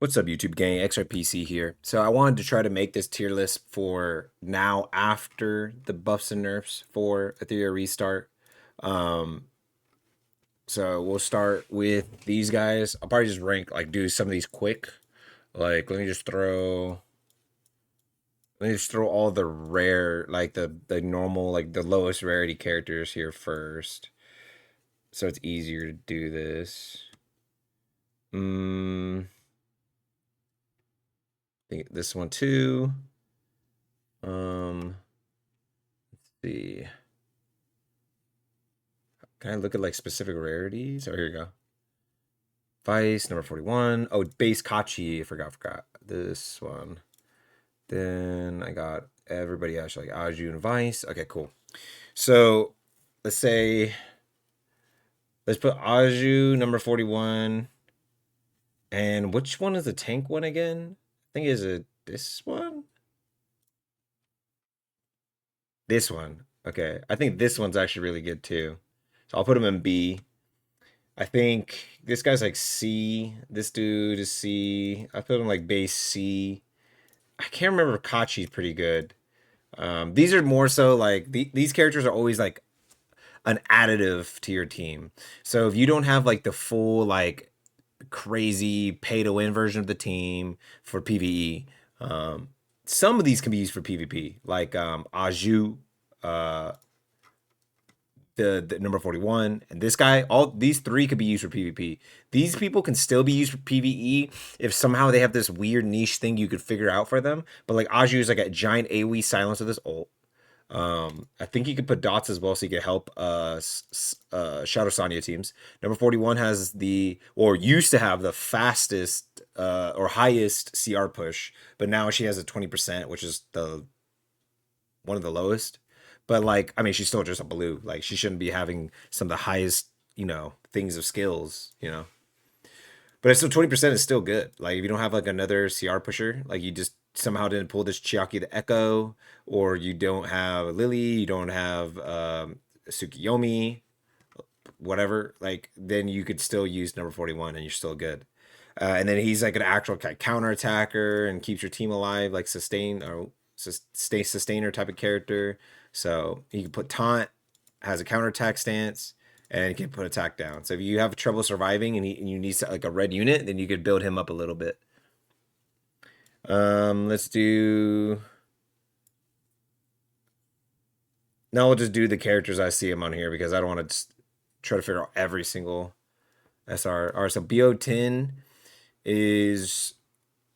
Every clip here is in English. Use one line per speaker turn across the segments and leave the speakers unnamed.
What's up, YouTube gang? Xraypc here. So I wanted to try to make this tier list for now after the buffs and nerfs for Etheria Restart. Um, so we'll start with these guys. I'll probably just do some of these quick. Let me just throw all the rare, like the normal, like the lowest rarity characters here first, so it's easier to do this. I think this one too. Let's see. Can I look at like specific rarities? Oh, here you go. Vice, number 41. Oh, base Kachi. Forgot. This one. Then I got everybody else, like Aju and Vice. Okay, cool. So let's put Aju, number 41. And which one is the tank one again? I think is it this one? This one. Okay. I think this one's actually really good too. So I'll put him in B. I think this guy's like C. This dude is C. I put him like base C. I can't remember if Kachi's pretty good. These are more so like these characters are always like an additive to your team. So if you don't have like the full like crazy pay to win version of the team for PvE, some of these can be used for PvP, like Aju, uh, the number 41, and this guy. All these three could be used for PvP. These people can still be used for PvE if somehow they have this weird niche thing you could figure out for them. But like Aju is like a giant AoE silence with his ult. I think you could put dots as well, so you could help Shadow Sonya teams. Number 41 has the, or used to have the fastest or highest CR push, but now she has a 20%, which is the one of the lowest. But like, I mean, she's still just a blue. Like, she shouldn't be having some of the highest, things of skills. But it's still 20% is still good. Like, if you don't have like another CR pusher, like you just somehow didn't pull this Chiaki the Echo, or you don't have Lily, you don't have Tsukiyomi, whatever, like then you could still use number 41 and you're still good. And then he's like an actual counter attacker and keeps your team alive, like stay sustainer type of character. So you can put taunt, has a counter attack stance, and he can put attack down. So if you have trouble surviving and you need like a red unit, then you could build him up a little bit. Let's do. Now we'll just do the characters I see him on here because I don't want to try to figure out every single SR. All right, so BO10 is,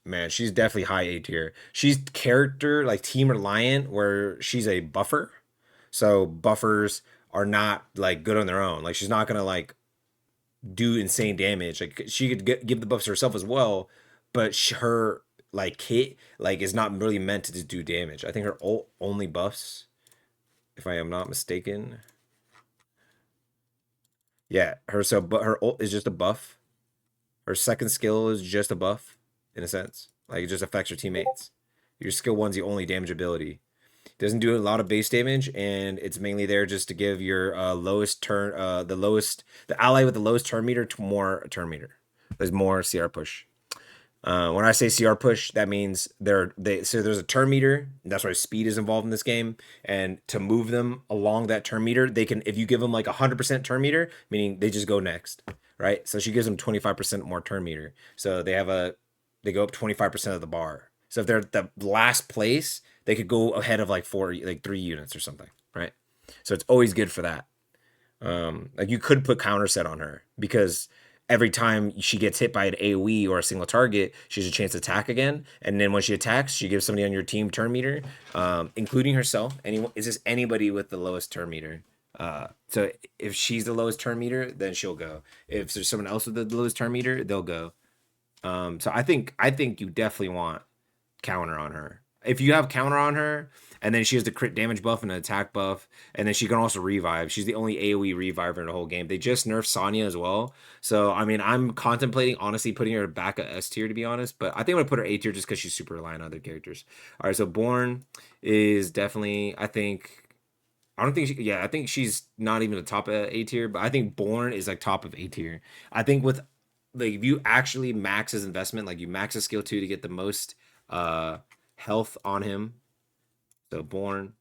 man, she's definitely high A tier. She's character like team reliant, where she's a buffer. So buffers are not like good on their own. Like she's not gonna like do insane damage. Like she could give the buffs herself as well, but her like kit like is not really meant to just do damage. I think her ult only buffs, if I am not mistaken. Yeah, but her ult is just a buff. Her second skill is just a buff, in a sense. Like it just affects your teammates. Your skill one's the only damage ability. Doesn't do a lot of base damage, and it's mainly there just to give your lowest turn, the ally with the lowest turn meter to more turn meter. There's more CR push. When I say CR push, that means so there's a turn meter. That's why speed is involved in this game, and to move them along that turn meter, they can, if you give them like 100% turn meter, meaning they just go next, right? So she gives them 25% more turn meter, so they go up 25% of the bar. So if they're the last place, they could go ahead of like 3 units or something, right? So it's always good for that. Like you could put counter set on her because every time she gets hit by an AoE or a single target, she has a chance to attack again. And then when she attacks, she gives somebody on your team turn meter, including herself. Anyone, is this anybody with the lowest turn meter? So if she's the lowest turn meter, then she'll go. If there's someone else with the lowest turn meter, they'll go. So I think you definitely want counter on her. If you have counter on her, and then she has the crit damage buff and an attack buff, and then she can also revive. She's the only AoE reviver in the whole game. They just nerfed Sonya as well. So I mean, I'm contemplating honestly putting her back at S tier, to be honest, but I think I'm gonna put her A tier just because she's super reliant on other characters. All right, so Born is definitely, I don't think yeah, I think she's not even the top of A tier, but I think Born is like top of A tier. I think with like if you actually max his investment, like you max his skill 2 to get the most health on him. So born.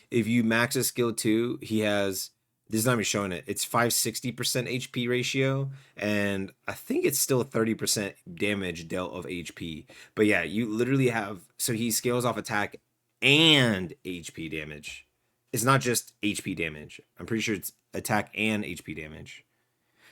If you max his skill 2, he has, this is not even showing it. It's 560% HP ratio, and I think it's still 30% damage dealt of HP. But yeah, you literally have, so he scales off attack and HP damage. It's not just HP damage. I'm pretty sure it's attack and HP damage.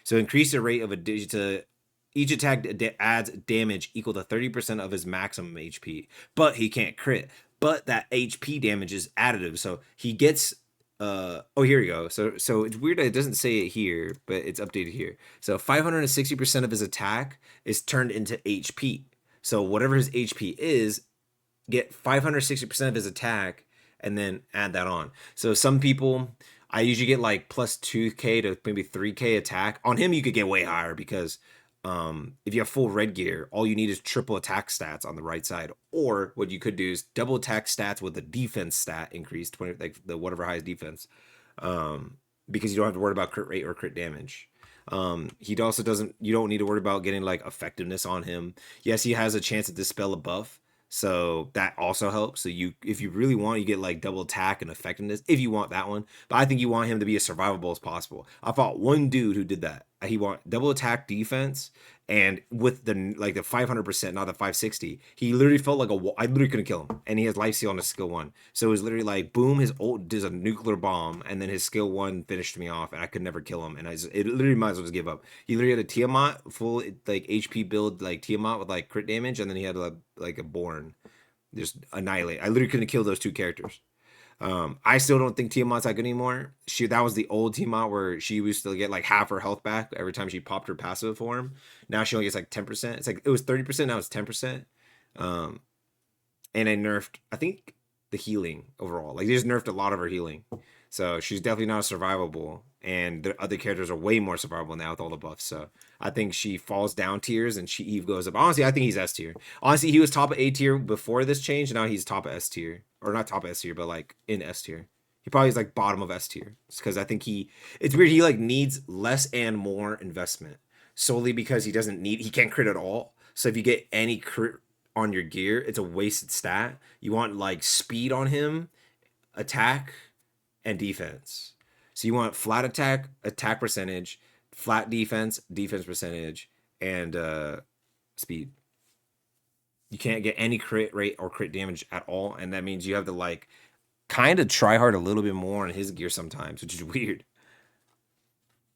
So increase the rate of a digit. Each attack adds damage equal to 30% of his maximum HP, but he can't crit. But that HP damage is additive, so he gets. Oh, here we go. So it's weird that it doesn't say it here, but it's updated here. So 560% of his attack is turned into HP. So whatever his HP is, get 560% of his attack and then add that on. So some people, I usually get like plus 2k to maybe 3k attack. On him, you could get way higher because if you have full red gear, all you need is triple attack stats on the right side. Or what you could do is double attack stats with the defense stat increase, 20, like the whatever highest defense, because you don't have to worry about crit rate or crit damage. He also doesn't, you don't need to worry about getting like effectiveness on him. Yes, he has a chance to dispel a buff, so that also helps. So you, if you really want, you get like double attack and effectiveness if you want that one. But I think you want him to be as survivable as possible. I fought one dude who did that. He want double attack defense, and with the like the 500%, not the 560, he literally felt like a wall. I literally couldn't kill him, and he has life steal on his skill 1. So it was literally like boom, his ult does a nuclear bomb, and then his skill 1 finished me off, and I could never kill him. And it literally might as well just give up. He literally had a Tiamat full like HP build, like Tiamat with like crit damage, and then he had like a Born just annihilate. I literally couldn't kill those two characters. I still don't think Tiamat's that good anymore. That was the old Tiamat where she used to get like half her health back every time she popped her passive form. Now she only gets like 10%. It's like it was 30%, now it's 10%. And they nerfed, I think, the healing overall. Like they just nerfed a lot of her healing. So she's definitely not survivable. And the other characters are way more survivable now with all the buffs. So I think she falls down tiers and Eve goes up. Honestly, I think he's S tier. Honestly, he was top of A tier before this change, and now he's top of S tier. Or not top of S tier, but like in S tier. He probably is like bottom of S tier. Because I think it's weird, he like needs less and more investment. Solely because he can't crit at all. So if you get any crit on your gear, it's a wasted stat. You want like speed on him, attack, and defense. So you want flat attack, attack percentage, flat defense, defense percentage, and speed. You can't get any crit rate or crit damage at all, and that means you have to like kind of try hard a little bit more on his gear sometimes, which is weird.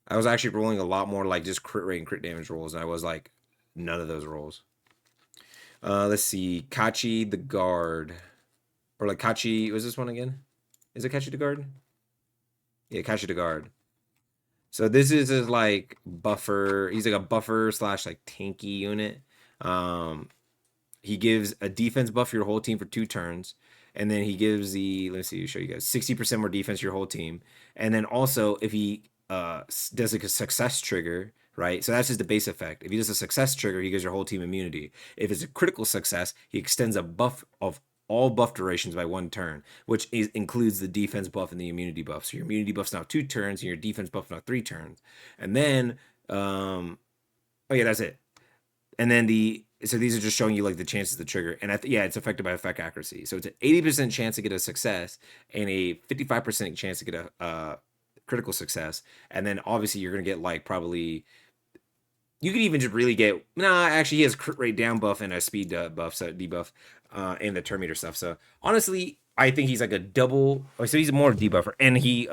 I was actually rolling a lot more like just crit rate and crit damage rolls, and I was like none of those rolls. Let's see, Kachi the guard, or like Kachi. Was this one again? Is it Kachi the guard? Yeah, Kachi the guard. So this is his like buffer. He's like a buffer slash like tanky unit. He gives a defense buff for your whole team for 2 turns, and then he gives the, let's see, show you guys 60% more defense to your whole team, and then also if he does like a success trigger, right? So that's just the base effect. If he does a success trigger, he gives your whole team immunity. If it's a critical success, he extends a buff of all buff durations by 1 turn, which includes the defense buff and the immunity buff. So your immunity buff's now 2 turns, and your defense buff now 3 turns. And then, oh yeah, that's it. And then so these are just showing you like the chances to trigger. And yeah, it's affected by effect accuracy. So it's an 80% chance to get a success and a 55% chance to get a critical success. And then obviously you're going to get like probably, you could even just really get, actually he has crit rate down buff and a speed buff, so debuff, and the turn meter stuff. So honestly, I think he's like a double, so he's more debuffer, and he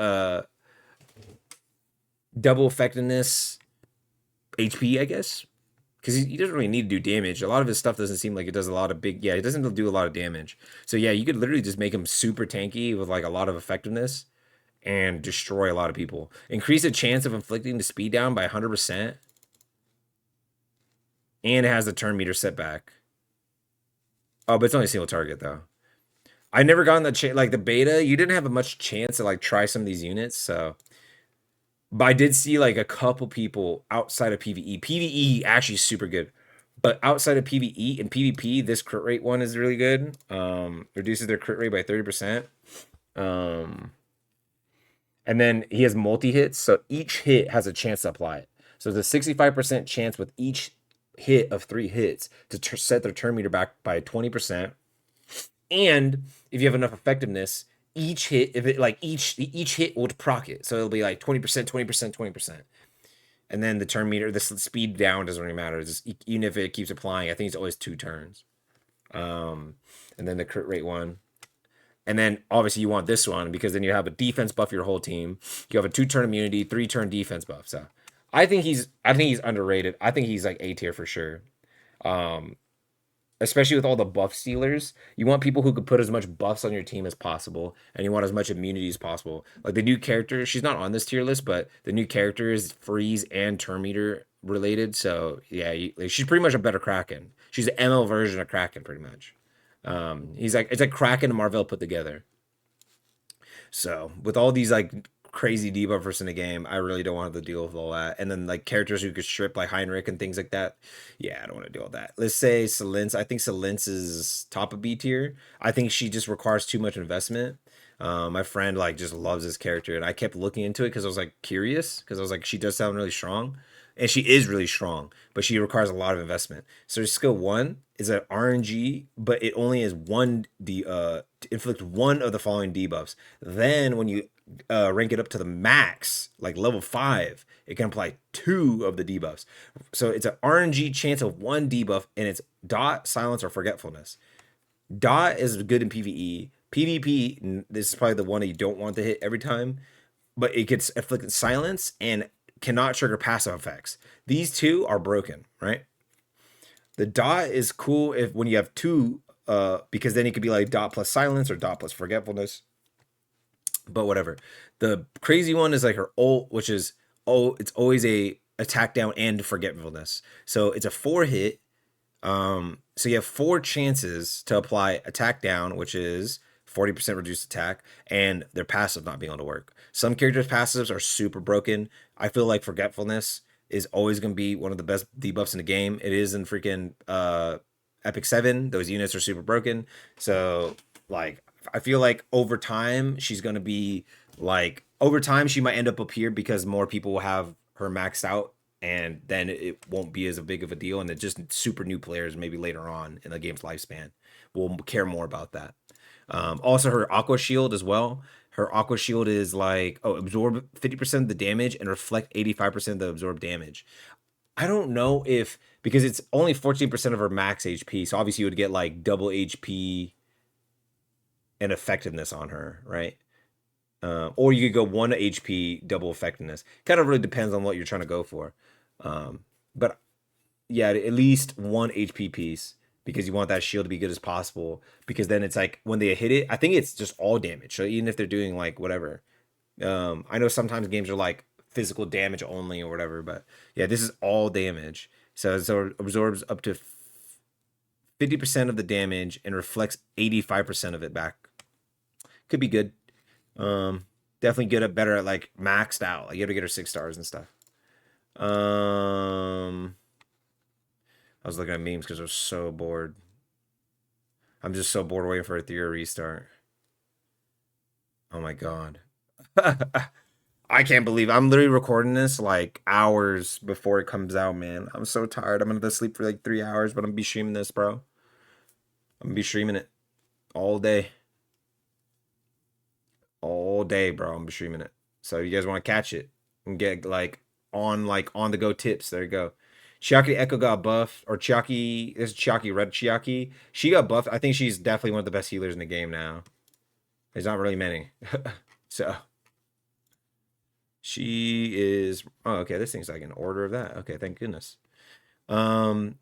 double effectiveness HP, I guess. Because he doesn't really need to do damage. A lot of his stuff doesn't seem like it does a lot of big, yeah, it doesn't do a lot of damage. So yeah, you could literally just make him super tanky with like a lot of effectiveness and destroy a lot of people. Increase the chance of inflicting the speed down by 100%. And it has the turn meter setback. Oh, but it's only a single target though. I never gotten the like the beta, you didn't have much chance to like try some of these units, so. But I did see like a couple people outside of PvE. PvE actually super good. But outside of PvE and PvP, this crit rate one is really good. Reduces their crit rate by 30%. And then he has multi-hits, so each hit has a chance to apply it. So there's a 65% chance with each hit of 3 hits to set their turn meter back by 20%. And if you have enough effectiveness, each hit, if it like each hit would proc it. So it'll be like 20%, 20%, 20%. And then the turn meter, the speed down doesn't really matter. It's just, even if it keeps applying, I think it's always 2 turns. And then the crit rate one. And then obviously you want this one because then you have a defense buff for your whole team. You have a 2-turn immunity, 3-turn defense buff. So I think he's underrated. I think he's like A tier for sure. Especially with all the buff stealers, you want people who could put as much buffs on your team as possible, and you want as much immunity as possible. Like the new character, she's not on this tier list, but the new character is freeze and turn meter related. So yeah, like, she's pretty much a better Kraken. She's an ML version of Kraken, pretty much. It's like Kraken and Marvel put together. So with all these like crazy debuffers in the game, I really don't want to deal with all that. And then like characters who could strip like Heinrich and things like that. Yeah, I don't want to deal with that. Let's say Selence. I think Selence is top of B tier. I think she just requires too much investment. My friend like just loves this character, and I kept looking into it because I was like curious because I was like she does sound really strong, and she is really strong, but she requires a lot of investment. So skill one is an RNG, but it only is one to inflict one of the following debuffs. Then when you rank it up to the max, like level 5, it can apply 2 of the debuffs. So it's an RNG chance of 1 debuff, and it's dot, silence, or forgetfulness. Dot is good in PvE. PvP, this is probably the one that you don't want to hit every time, but it gets afflicted silence and cannot trigger passive effects. These two are broken, right? The dot is cool if when you have 2, because then it could be like dot plus silence or dot plus forgetfulness. But whatever. The crazy one is like her ult, which is it's always a attack down and forgetfulness. So it's a 4 hit. So you have 4 chances to apply attack down, which is 40% reduced attack, and their passive not being able to work. Some characters' passives are super broken. I feel like forgetfulness is always going to be one of the best debuffs in the game. It is in freaking Epic 7. Those units are super broken. So, like, I feel like over time, she's going to be, like, over time, she might end up here because more people will have her maxed out, and then it won't be as big of a deal. And it just super new players, maybe later on in the game's lifespan, will care more about that. Also, her Aqua Shield as well. Her Aqua Shield is like, absorb 50% of the damage and reflect 85% of the absorbed damage. I don't know if, because it's only 14% of her max HP, so obviously you would get like double HP and effectiveness on her, right? Or you could go 1 HP, double effectiveness. Kind of really depends on what you're trying to go for. But yeah, at least 1 HP piece because you want that shield to be good as possible. Because then it's like when they hit it, I think it's just all damage. So even if they're doing like whatever, I know sometimes games are like physical damage only or whatever, but yeah, this is all damage. So it absorbs up to 50% of the damage and reflects 85% of it back. Could be good. Definitely good at better at like maxed out. Like you have to get her 6 stars and stuff. I was looking at memes because I was so bored. I'm just so bored waiting for Etheria Restart. Oh my god. I can't believe I'm literally recording this like hours before it comes out, man. I'm so tired. I'm gonna go sleep for like 3 hours, but I'm gonna be streaming this, bro. I'm gonna be streaming it all day. All day, bro. I'm gonna be streaming it. So if you guys want to catch it and get like on the go tips, there you go. Chiaki Echo got buffed, or Chiaki, this is Chiaki, Red Chiaki. She got buffed. I think she's definitely one of the best healers in the game now. There's not really many. So she is, oh, okay, this thing's like an order of that. Okay, thank goodness. So,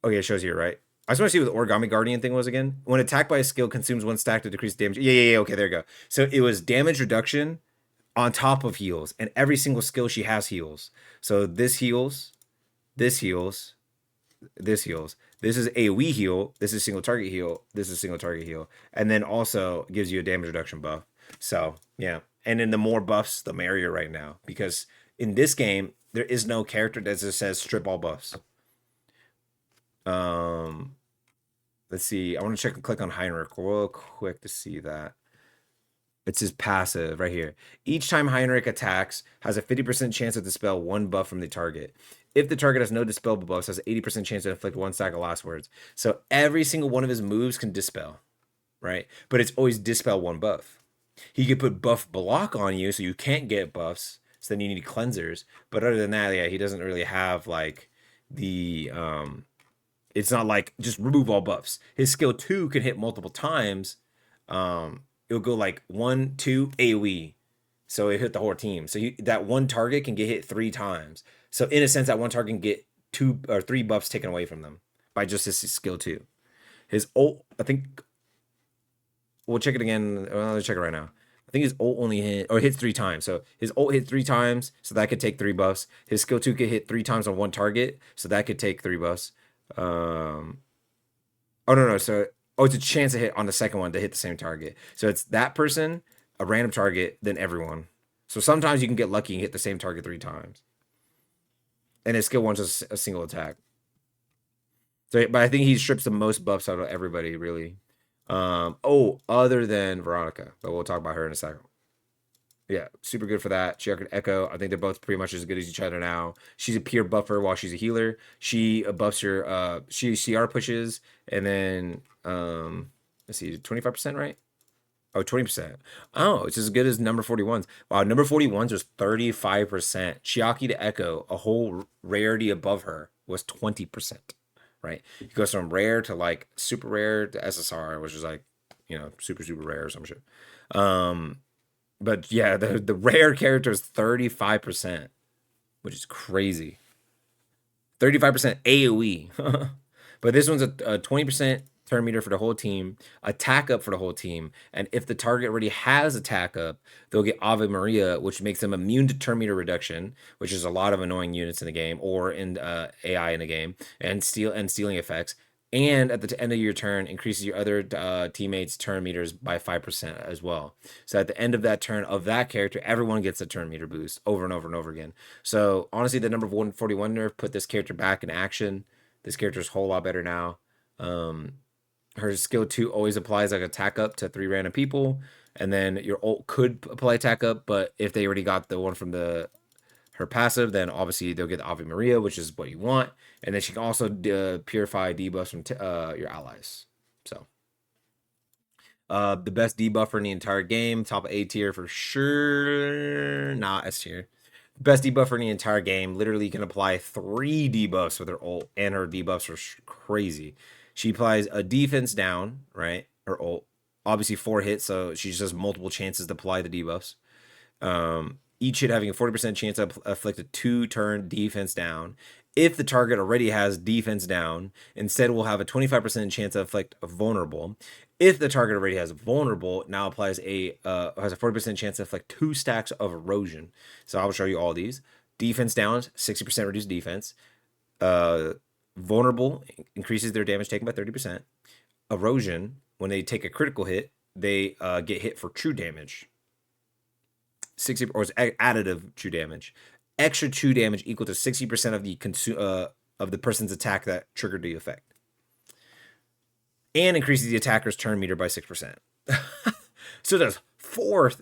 okay, it shows here, right? I just want to see what the Origami Guardian thing was again. When attacked by a skill, consumes 1 stack to decrease damage. Yeah. Okay, there you go. So it was damage reduction on top of heals, and every single skill she has heals. So this heals, this heals, this heals. This is AoE heal. This is single target heal. This is single target heal, and then also gives you a damage reduction buff. So yeah, and then the more buffs, the merrier right now, because in this game there is no character that just says strip all buffs. Let's see. I want to check and click on Heinrich real quick to see that. It's his passive right here. Each time Heinrich attacks, has a 50% chance to dispel one buff from the target. If the target has no dispellable buffs, has an 80% chance to inflict one stack of last words. So every single one of his moves can dispel, right? But it's always dispel one buff. He could put buff block on you, so you can't get buffs. So then you need cleansers. But other than that, yeah, he doesn't really have like the it's not like just remove all buffs. His skill 2 can hit multiple times. It'll go like 1, 2 AoE. So it hit the whole team. So that one target can get hit 3 times. So in a sense, that one target can get 2 or 3 buffs taken away from them by just his skill 2. His ult, I think we'll check it again. Let's check it right now. I think his ult only hits 3 times. So his ult hit 3 times, so that could take 3 buffs. His skill 2 could hit 3 times on one target, so that could take 3 buffs. Oh no. So it's a chance to hit on the second one to hit the same target. So it's that person, a random target, then everyone. So sometimes you can get lucky and hit the same target 3 times. And his skill 1's just a single attack. So, but I think he strips the most buffs out of everybody, really. Other than Veronica, but we'll talk about her in a second. Yeah, super good for that. She could echo. I think they're both pretty much as good as each other now. She's a pure buffer while she's a healer. She buffs your she CR pushes, and then let's see, 25%, right? Oh, 20%. Oh, it's as good as number 41's. Wow, number 41's was 35%. Chiaki to Echo, a whole rarity above her, was 20%. Right? It goes from rare to like super rare to SSR, which is like, super, super rare or some shit. But yeah, the rare character is 35%, which is crazy. 35% AoE. But this one's a 20% turn meter for the whole team, attack up for the whole team, and if the target already has attack up, they'll get Ave Maria, which makes them immune to turn meter reduction, which is a lot of annoying units in the game or in AI in the game, and stealing effects. And at the end of your turn, increases your other teammates' turn meters by 5% as well. So at the end of that turn of that character, everyone gets a turn meter boost over and over and over again. So honestly, the number 141 nerf put this character back in action. This character's a whole lot better now. Her skill 2 always applies like attack up to 3 random people, and then your ult could apply attack up, but if they already got the one from her passive, then obviously they'll get the Ave Maria, which is what you want, and then she can also purify debuffs from your allies. So the best debuffer in the entire game, top A tier for sure, not S tier. Best debuffer in the entire game. Literally can apply 3 debuffs with her ult, and her debuffs are crazy. She applies a defense down, right? Her ult. Obviously 4 hits, so she just has multiple chances to apply the debuffs. Each hit having a 40% chance to afflict a 2-turn defense down. If the target already has defense down, instead will have a 25% chance to afflict a vulnerable. If the target already has vulnerable, now applies has a 40% chance to afflict 2 stacks of erosion. So I will show you all these. Defense down, 60% reduced defense. Vulnerable increases their damage taken by 30%. Erosion, when they take a critical hit, they get hit for true damage. 60 or it's additive true damage. Extra true damage equal to 60% of the person's attack that triggered the effect. And increases the attacker's turn meter by 6%. So does 4.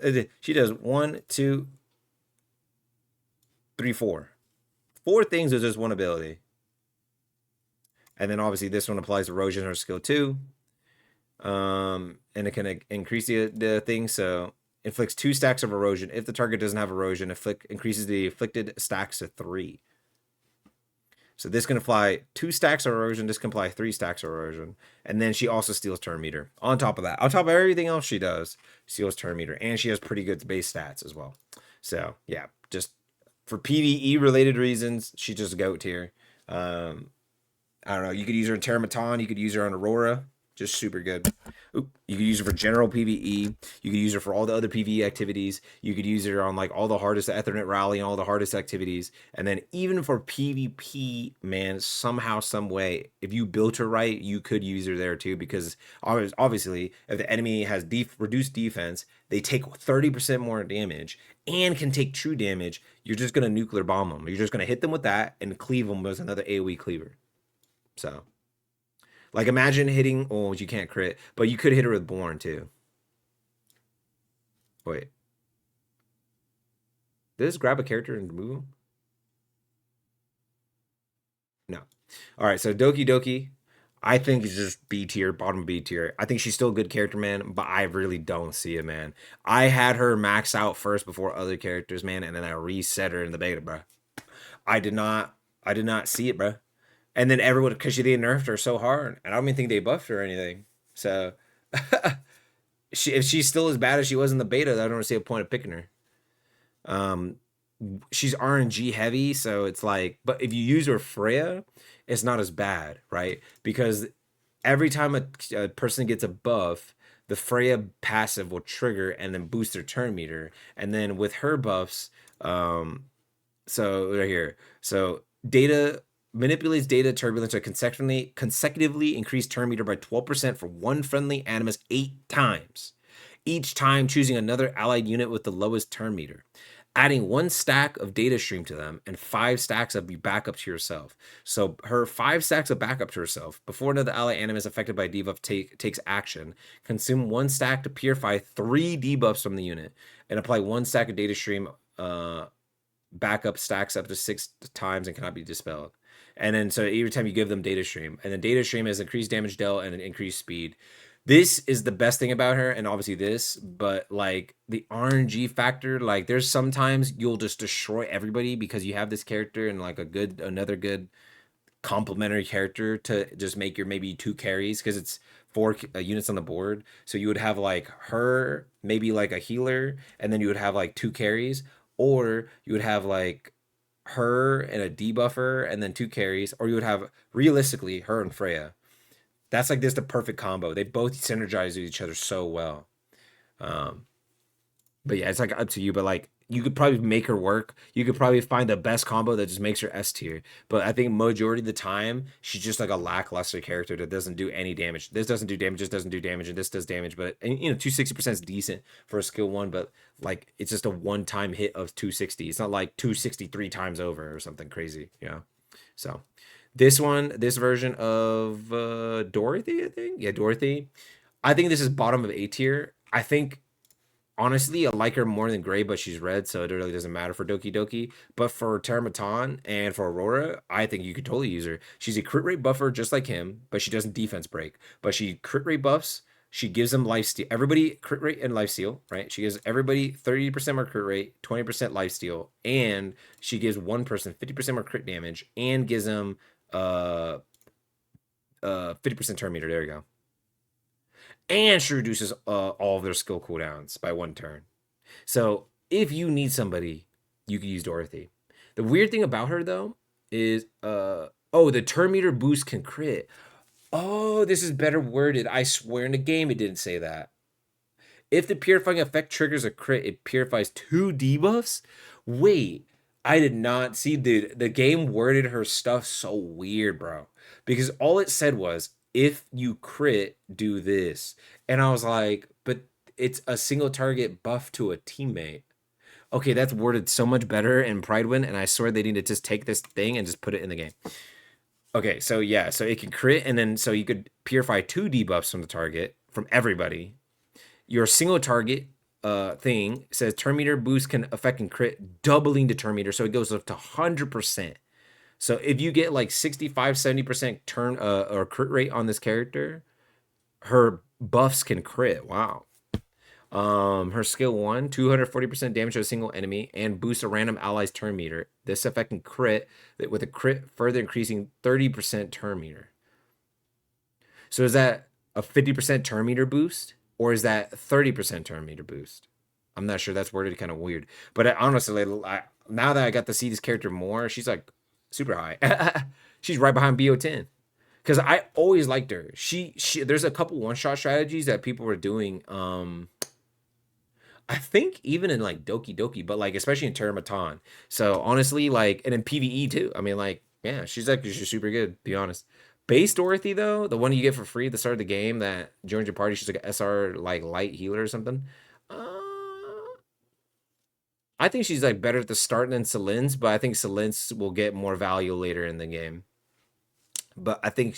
She does 1, 2, 3, 4. 4 things with just one ability. And then obviously this one applies erosion or skill 2. And it can increase the thing. So inflicts 2 stacks of erosion. If the target doesn't have erosion, increases the afflicted stacks to 3. So this can apply 2 stacks of erosion. This can apply 3 stacks of erosion. And then she also steals turn meter. On top of that, on top of everything else she does, steals turn meter. And she has pretty good base stats as well. So yeah, just for PvE related reasons, she's just a GOAT tier. I don't know. You could use her in Terramaton. You could use her on Aurora. Just super good. You could use her for general PvE. You could use her for all the other PvE activities. You could use her on like all the hardest Ethernet rally and all the hardest activities. And then even for PvP, man, somehow, some way, if you built her right, you could use her there too. Because obviously, if the enemy has reduced defense, they take 30% more damage and can take true damage. You're just gonna nuclear bomb them. You're just gonna hit them with that and cleave them with another AoE cleaver. So. Like imagine hitting, you can't crit, but you could hit her with Born too. Wait, did this grab a character and remove him? No. All right, so Doki Doki, I think is just B tier, bottom B tier. I think she's still a good character, man, but I really don't see it, man. I had her max out first before other characters, man, and then I reset her in the beta, bro. I did not see it, bro. And then everyone, because they nerfed her so hard, and I don't even think they buffed her or anything. So, if she's still as bad as she was in the beta, I don't see a point of picking her. Um, she's RNG heavy, so it's like, but if you use her Freya, it's not as bad, right? Because every time a person gets a buff, the Freya passive will trigger and then boost their turn meter. And then with her buffs, so right here, so data manipulates data turbulence to consecutively increase turn meter by 12% for one friendly animus 8 times, each time choosing another allied unit with the lowest turn meter, adding 1 stack of data stream to them and 5 stacks of backup to yourself. So her 5 stacks of backup to herself before another ally animus affected by debuff takes action. Consume 1 stack to purify 3 debuffs from the unit and apply 1 stack of data stream. Backup stacks up to 6 times and cannot be dispelled. And then so every time you give them data stream, and then data stream has increased damage dealt and an increased speed. This is the best thing about her, and obviously this, but like the RNG factor, like there's sometimes you'll just destroy everybody because you have this character and like another good complementary character to just make your maybe 2 carries because it's 4 units on the board. So you would have like her, maybe like a healer, and then you would have like 2 carries, or you would have like her and a debuffer and then 2 carries, or you would have realistically her and Freya. That's like this the perfect combo. They both synergize with each other so well. Um, but yeah, it's like up to you. But like you could probably make her work. You could probably find the best combo that just makes her S tier. But I think majority of the time she's just like a lackluster character that doesn't do any damage. This doesn't do damage. This doesn't do damage, and this does damage. But and, 260% is decent for a skill 1. But like it's just a one-time hit of 260. It's not like 263 times over or something crazy. So this version of Dorothy, I think. Yeah, Dorothy. I think this is bottom of A tier. I think honestly, I like her more than Gray, but she's red, so it really doesn't matter for Doki Doki. But for Teramaton and for Aurora, I think you could totally use her. She's a crit rate buffer just like him, but she doesn't defense break. But she crit rate buffs. She gives them life steal. Everybody crit rate and life steal, right? She gives everybody 30% more crit rate, 20% life steal, and she gives one person 50% more crit damage and gives them 50% turn meter. There you go. And she reduces all of their skill cooldowns by 1 turn. So if you need somebody, you can use Dorothy. The weird thing about her though is oh, the turn meter boost can crit. Oh, this is better worded. I swear in the game it didn't say that. If the purifying effect triggers a crit, it purifies 2 debuffs. Wait, I did not see, dude. The game worded her stuff so weird, bro. Because all it said was, if you crit, do this. And I was like, but it's a single target buff to a teammate. Okay, that's worded so much better in Pridewind, and I swear they need to just take this thing and just put it in the game. Okay, so yeah, so it can crit, and then so you could purify 2 debuffs from the target, from everybody. Your single target thing says turn meter boost can affect and crit, doubling the turn meter, so it goes up to 100%. So if you get like 65, 70% turn or crit rate on this character, her buffs can crit. Wow. Her skill 1, 240% damage to a single enemy and boosts a random ally's turn meter. This effect can crit with a crit further increasing 30% turn meter. So is that a 50% turn meter boost or is that 30% turn meter boost? I'm not sure. That's worded kind of weird. But honestly, now that I got to see this character more, she's like super high. She's right behind BO10 because I always liked her. She there's a couple one-shot strategies that people were doing. I think even in like Doki Doki, but like especially in Teramaton. So honestly, like and in PvE too. I mean, like yeah, she's super good. To be honest. Base Dorothy though, the one you get for free at the start of the game that joins your party, she's like an SR like light healer or something. Uh, I think she's like better at the start than Celin's, but I think Celin's will get more value later in the game. But I think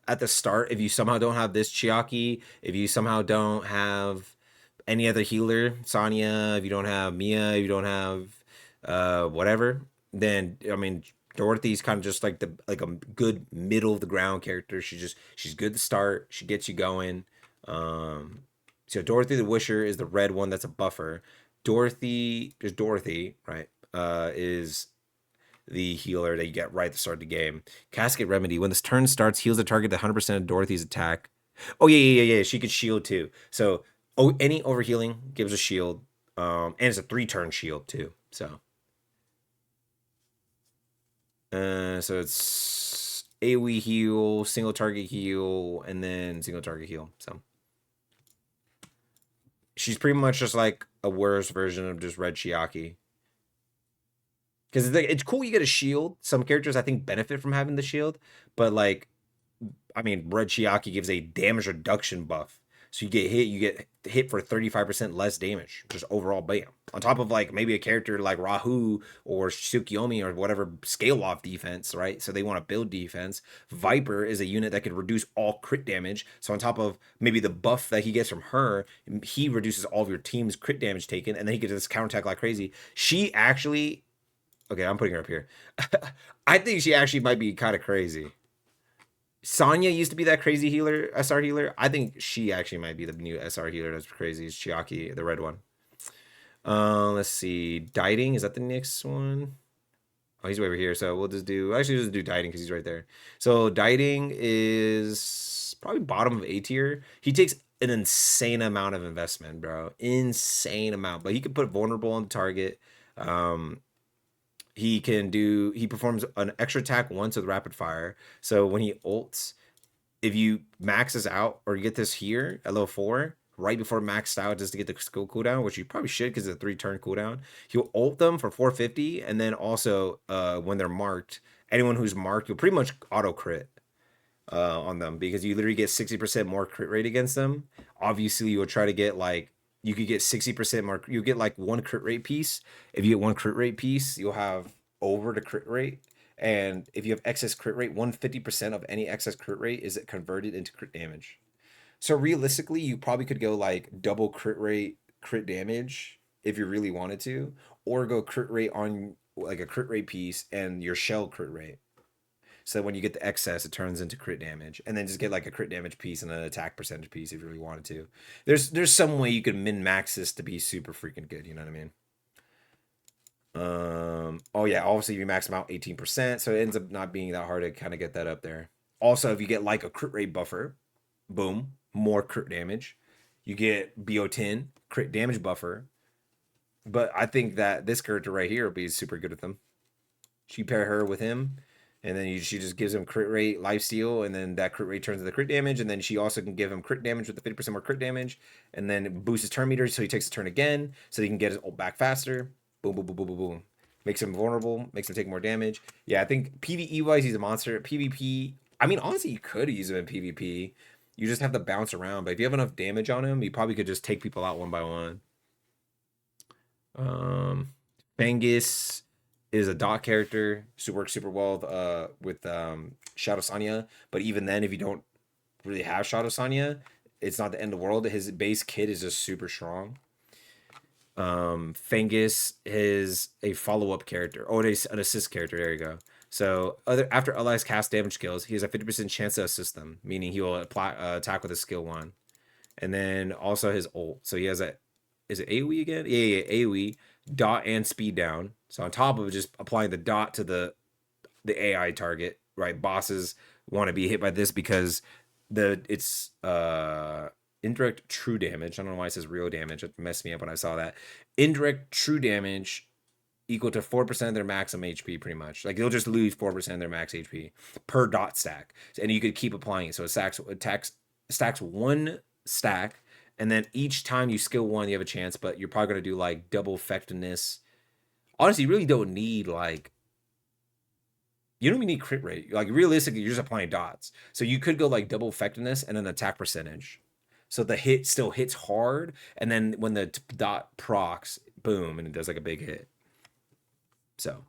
at the start, if you somehow don't have this Chiaki, if you somehow don't have any other healer, Sonya, if you don't have Mia, if you don't have whatever, then I mean Dorothy's kind of just like the like a good middle of the ground character. She's good to start. She gets you going. Um, so Dorothy the Wisher is the red one that's a buffer. Dorothy, right? Is the healer that you get right at the start of the game. Casket Remedy. When this turn starts, heals the target 100% of Dorothy's attack. Oh yeah. She could shield too. So any overhealing gives a shield. And it's a 3-turn shield too. So it's AoE heal, single target heal, and then single target heal. So she's pretty much just like a worse version of just Red Chiaki. Because it's cool you get a shield. Some characters I think benefit from having the shield, but like I mean, Red Chiaki gives a damage reduction buff. So you get hit for 35% less damage, just overall bam. On top of like maybe a character like Rahu or Tsukiyomi or whatever scale off defense, right? So they want to build defense. Viper is a unit that can reduce all crit damage. So on top of maybe the buff that he gets from her, he reduces all of your team's crit damage taken, and then he gets this counterattack like crazy. She actually, okay, I'm putting her up here. I think she actually might be kind of crazy. Sonya used to be that crazy healer, SR healer. I think she actually might be the new SR healer that's crazy. It's Chiaki, the red one. Let's see. Dieting, is that the next one? Oh, he's way over here. So we'll just do, actually just do Dieting because he's right there. So Dieting is probably bottom of A tier. He takes an insane amount of investment, bro. Insane amount. But he could put vulnerable on the target. He performs an extra attack once with rapid fire. So when he ults, if you maxes out or you get this here at level 4, right before maxed out just to get the skill cooldown, which you probably should because it's a 3-turn cooldown, you'll ult them for 450, and then also when they're marked, anyone who's marked, you'll pretty much auto crit on them because you literally get 60% more crit rate against them. Obviously, you'll try to get like you could get 60% more. You get like one crit rate piece. If you get one crit rate piece, you'll have over the crit rate. And if you have excess crit rate, 150% of any excess crit rate is converted into crit damage. So realistically, you probably could go like double crit rate, crit damage if you really wanted to, or go crit rate on like a crit rate piece and your shell crit rate. So when you get the excess, it turns into crit damage, and then just get like a crit damage piece and an attack percentage piece if you really wanted to. There's some way you could min max this to be super freaking good. You know what I mean? Oh yeah, obviously you max them out 18%, so it ends up not being that hard to kind of get that up there. Also, if you get like a crit rate buffer, boom, more crit damage. You get BO10 crit damage buffer. But I think that this character right here will be super good with him. You pair her with him, and then she just gives him crit rate, life steal, and then that crit rate turns into crit damage, and then she also can give him crit damage with the 50% more crit damage, and then it boosts his turn meter so he takes a turn again, so he can get his ult back faster. Boom, boom, boom, boom, boom, boom. Makes him vulnerable, makes him take more damage. Yeah, I think PvE wise, he's a monster. PvP, I mean, honestly, you could use him in PvP. You just have to bounce around, but if you have enough damage on him, you probably could just take people out one by one. Um, Fengus is a dot character. Works super well with Shadow Sanya. But even then, if you don't really have Shadow Sanya, it's not the end of the world. His base kit is just super strong. Fengus is a follow-up character. Oh, it is an assist character. There you go. So after allies cast damage skills, he has a 50% chance to assist them, meaning he will attack with a skill 1. And then also his ult. So he has a, is it AoE again? Yeah, AoE, dot and speed down. So on top of just applying the dot to the AI target, right? Bosses want to be hit by this because it's indirect true damage. I don't know why it says real damage. It messed me up when I saw that. Indirect true damage equal to 4% of their maximum HP, pretty much. Like they'll just lose 4% of their max HP per dot stack. And you could keep applying it. So it stacks one stack, and then each time you skill 1, you have a chance, but you're probably gonna do like double effectiveness. Honestly, you really don't need like you don't even need crit rate. Like realistically, you're just applying dots. So you could go like double effectiveness and an attack percentage. So the hit still hits hard, and then when the dot procs, boom, and it does like a big hit. So,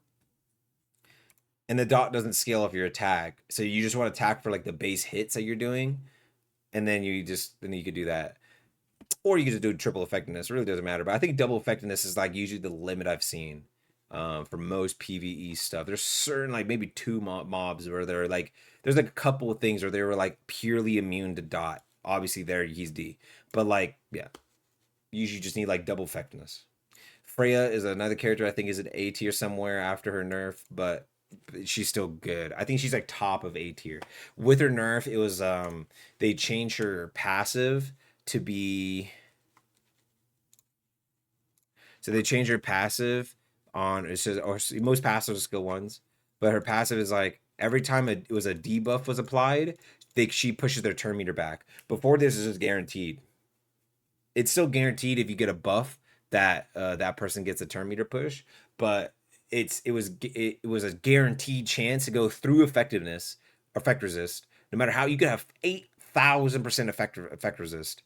and the dot doesn't scale off your attack. So you just want to attack for like the base hits that you're doing, and then you could do that. or you can just do triple effectiveness. It really doesn't matter. But I think double effectiveness is like usually the limit I've seen for most PVE stuff. There's certain like maybe two mobs where they're like there's like a couple of things where they were like purely immune to dot. Obviously, there he's D, but like yeah, usually just need like double effectiveness. Freya is another character I think is an A tier somewhere after her nerf, but she's still good. I think she's like top of A tier. With her nerf, it was they changed her passive to be so they changed her passive on it says or most passive skill ones, but her passive is like every time it was a debuff was applied, she pushes their turn meter back. Before this is just guaranteed. It's still guaranteed if you get a buff that that person gets a turn meter push, but it was a guaranteed chance to go through effectiveness, effect resist. No matter how you could have 8,000% effect resist,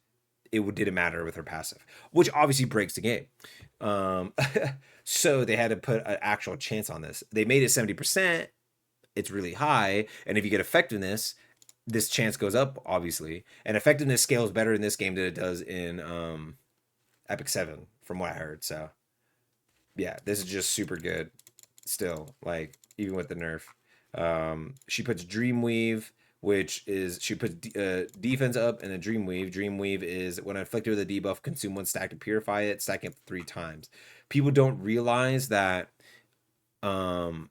didn't matter with her passive, which obviously breaks the game. Um, so they had to put an actual chance on this. They made it 70%. It's really high, and if you get effectiveness, this chance goes up obviously, and effectiveness scales better in this game than it does in Epic 7 from what I heard. So yeah, this is just super good still, like even with the nerf. She puts Dreamweave, which is she puts defense up and then Dreamweave. Dreamweave is when inflicted with a debuff, consume one stack to purify it, stack it 3 times. People don't realize that um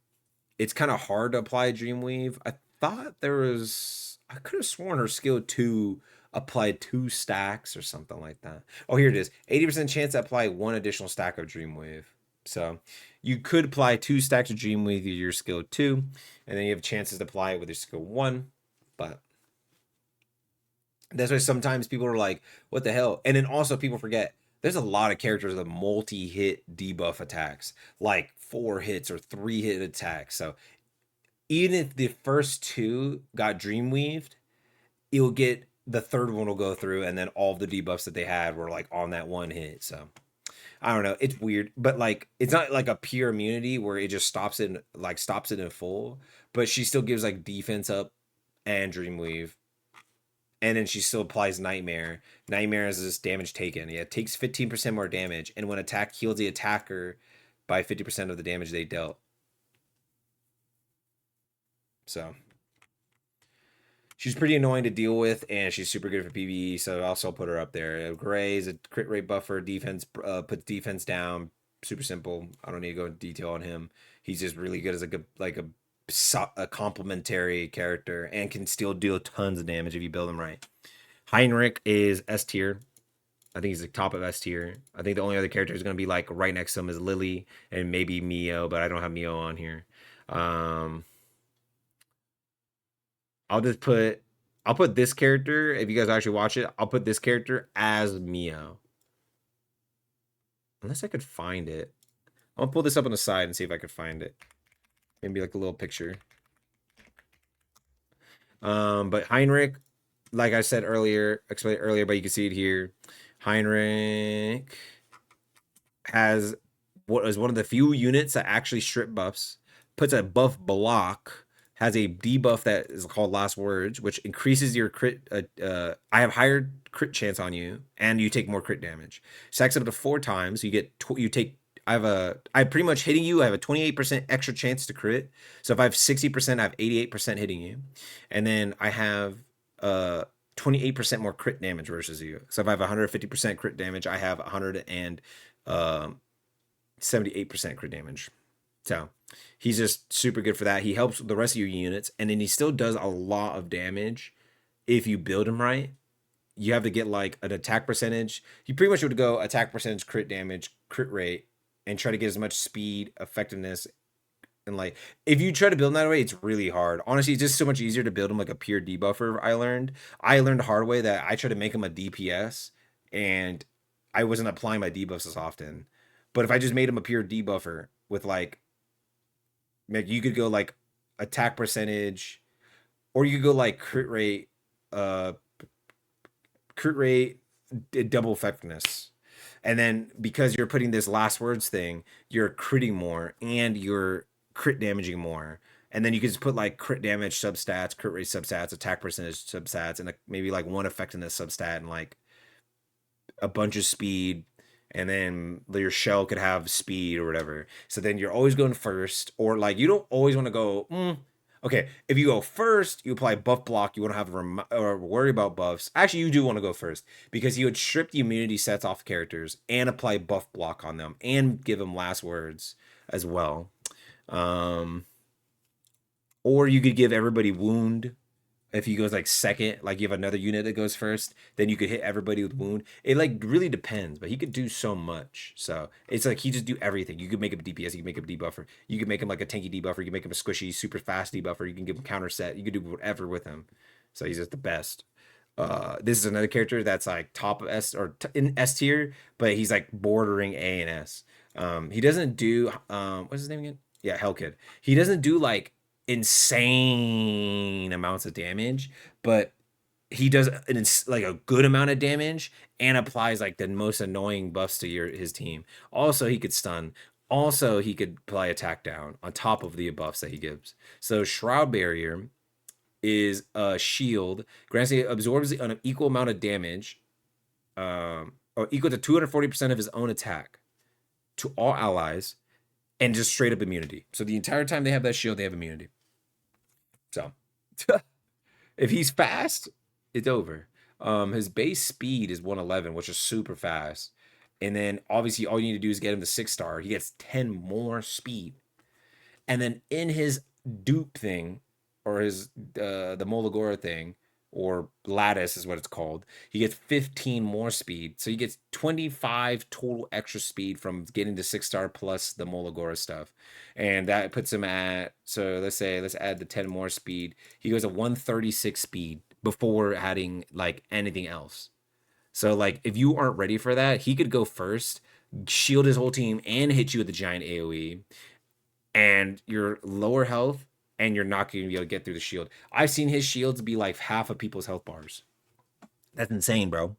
it's kind of hard to apply Dreamweave. I thought I could have sworn her skill 2 applied 2 stacks or something like that. Oh, here it is. 80% chance to apply 1 additional stack of Dreamweave. So you could apply 2 stacks of Dreamweave with your skill 2, and then you have chances to apply it with your skill 1. But that's why sometimes people are like, what the hell? And then also people forget there's a lot of characters with multi-hit debuff attacks, like 4 hits or 3-hit attacks. So even if the first 2 got Dreamweaved, it'll get the third one will go through, and then all of the debuffs that they had were like on that 1 hit. So I don't know. It's weird, but like it's not like a pure immunity where it just stops it in full. But she still gives like defense up and Dreamweave, and then she still applies Nightmare. Nightmare is this damage taken. Yeah, it takes 15% more damage, and when attack heals the attacker by 50% of the damage they dealt. So she's pretty annoying to deal with, and she's super good for PvE, so I'll also put her up there. Gray is a crit rate buffer, defense puts defense down. Super simple. I don't need to go into detail on him. He's just really good as a complementary character and can still deal tons of damage if you build him right. Heinrich is S tier. I think he's the top of S tier. I think the only other character is going to be like right next to him is Lily and maybe Mio, but I don't have Mio on here. I'll just put I'll put this character, if you guys actually watch it, I'll put this character as Mio. Unless I could find it. I'll pull this up on the side and see if I could find it. Maybe like a little picture. But Heinrich, like I said earlier, explained earlier, but you can see it here. Heinrich has what is one of the few units that actually strip buffs, puts a buff block, has a debuff that is called Last Words, which increases your crit. I have higher crit chance on you, and you take more crit damage. Stacks up to 4 times. You get you take. I pretty much hitting you. I have a 28% extra chance to crit. So if I have 60%, I have 88% hitting you, and then I have 28% more crit damage versus you. So if I have 150% crit damage, I have 178% crit damage. So he's just super good for that. He helps the rest of your units, and then he still does a lot of damage if you build him right. You have to get like an attack percentage. You pretty much would go attack percentage, crit damage, crit rate, and try to get as much speed, effectiveness, and like if you try to build him that way, it's really hard. Honestly, it's just so much easier to build him like a pure debuffer. I learned the hard way that I tried to make him a DPS, and I wasn't applying my debuffs as often. But if I just made him a pure debuffer with like you could go like attack percentage, or you could go like crit rate, double effectiveness. And then because you're putting this last words thing, you're critting more and you're crit damaging more. And then you can just put like crit damage substats, crit rate substats, attack percentage substats, and maybe like one effectiveness substat, and like a bunch of speed, and then your shell could have speed or whatever. So then you're always going first, or like you don't always want to go. Okay, if you go first, you apply buff block. You want to have or worry about buffs. Actually, you do want to go first because you would strip the immunity sets off characters and apply buff block on them and give them last words as well. Um, or you could give everybody wound. If he goes like second, like you have another unit that goes first, then you could hit everybody with wound. It like really depends, but he could do so much. So it's like he just do everything. You could make him a DPS, you could make him a debuffer, you could make him like a tanky debuffer, you can make him a squishy, super fast debuffer, you can give him counter set, you could do whatever with him. So he's just the best. This is another character that's like top of S or in S tier, but he's like bordering A and S. He doesn't do what's his name again? Yeah, Hellkid. He doesn't do like insane amounts of damage, but he does like a good amount of damage and applies like the most annoying buffs to his team. Also, he could stun. Also, he could apply attack down on top of the buffs that he gives. So Shroud Barrier is a shield, grants it absorbs an equal amount of damage, or equal to 240% of his own attack to all allies, and just straight up immunity. So the entire time they have that shield, they have immunity. So if he's fast, it's over. His base speed is 111, which is super fast. And then obviously all you need to do is get him to 6-star. He gets 10 more speed. And then in his dupe thing, or his the Molagora thing, or lattice is what it's called, he gets 15 more speed. So he gets 25 total extra speed from getting to 6-star plus the Molagora stuff. And that puts him at, so let's add the 10 more speed. He goes at 136 speed before adding like anything else. So like if you aren't ready for that, he could go first, shield his whole team, and hit you with the giant AoE. And you're lower health, and you're not going to be able to get through the shield. I've seen his shields be like half of people's health bars. That's insane, bro.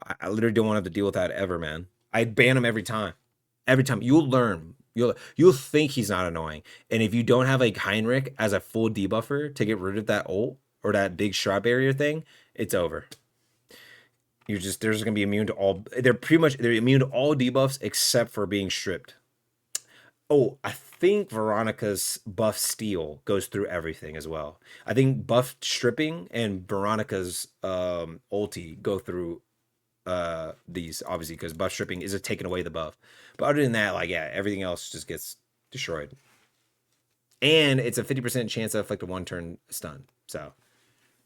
I literally don't want to have to deal with that ever, man. I'd ban him every time. Every time. You'll learn. You'll think he's not annoying. And if you don't have like Heinrich as a full debuffer to get rid of that ult or that big Shroud Barrier thing, it's over. They're just gonna be immune to all. They're immune to all debuffs except for being stripped. Oh, I think Veronica's buff steal goes through everything as well. I think buff stripping and Veronica's ulti go through these, obviously, because buff stripping is taking away the buff. But other than that, like, yeah, everything else just gets destroyed. And it's a 50% chance to afflict a 1-turn stun. So,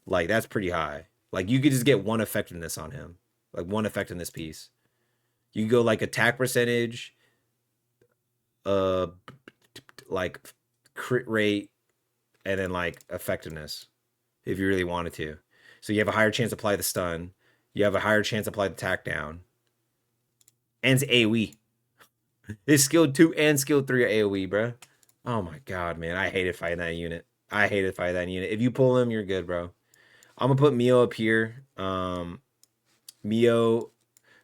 like, that's pretty high. Like, you could just get one effectiveness on him. Like, one effectiveness piece. You go, like, attack percentage, like, crit rate, and then, like, effectiveness, if you really wanted to. So you have a higher chance to apply the stun. You have a higher chance to apply the attack down. And it's AoE. It's skill 2 and skill 3 are AoE, bro. Oh my god, man. I hated fighting that unit. If you pull him, you're good, bro. I'm gonna put Mio up here. Mio.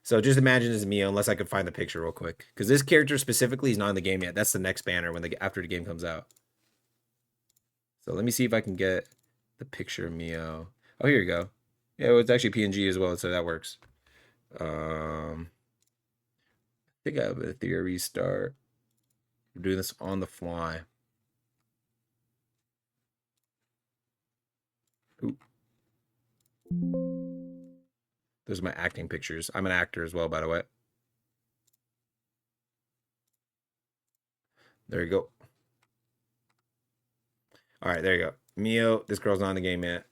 So just imagine this is Mio, unless I could find the picture real quick. Because this character specifically is not in the game yet. That's the next banner after the game comes out. So let me see if I can get the picture of Mio. Oh, here you go. Yeah, well, it's actually PNG as well, so that works. I think I have a Etheria Restart. I'm doing this on the fly. Ooh. Those are my acting pictures. I'm an actor as well, by the way. There you go. All right, there you go. Mio, this girl's not in the game yet.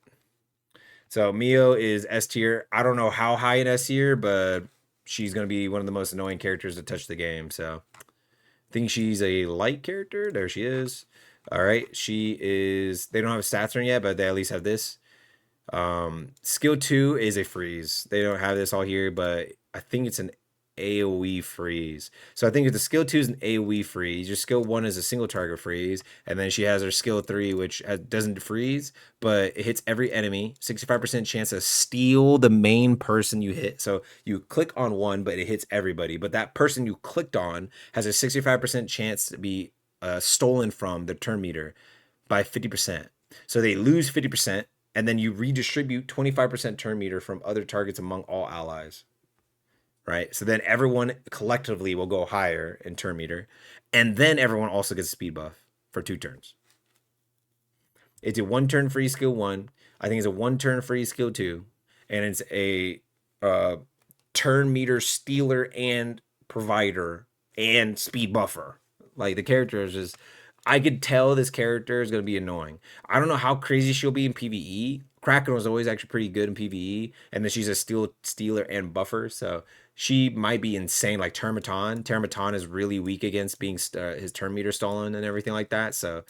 So Mio is S tier. I don't know how high in S tier, but she's going to be one of the most annoying characters to touch the game. So I think she's a light character. There she is. All right. She is, they don't have a stats on yet, but they at least have this. Skill 2 is a freeze. They don't have this all here, but I think it's an AoE freeze. So I think if the skill 2 is an AoE freeze, your skill 1 is a single target freeze, and then she has her skill 3, which doesn't freeze, but it hits every enemy. 65% chance to steal the main person you hit. So you click on one, but it hits everybody. But that person you clicked on has a 65% chance to be stolen from the turn meter by 50%. So they lose 50%. and then you redistribute 25% turn meter from other targets among all allies. Right? So then everyone collectively will go higher in turn meter, and then everyone also gets a speed buff for 2 turns. It's a 1 turn free skill 1. I think it's a 1 turn free skill 2, and it's a uh, turn meter stealer and provider and speed buffer. Like the character is just, I could tell this character is going to be annoying. I don't know how crazy she'll be in PvE. Kraken was always actually pretty good in PvE, and then she's a stealer and buffer, so she might be insane. Like Termaton. Termaton is really weak against being his turn meter stolen and everything like that. So,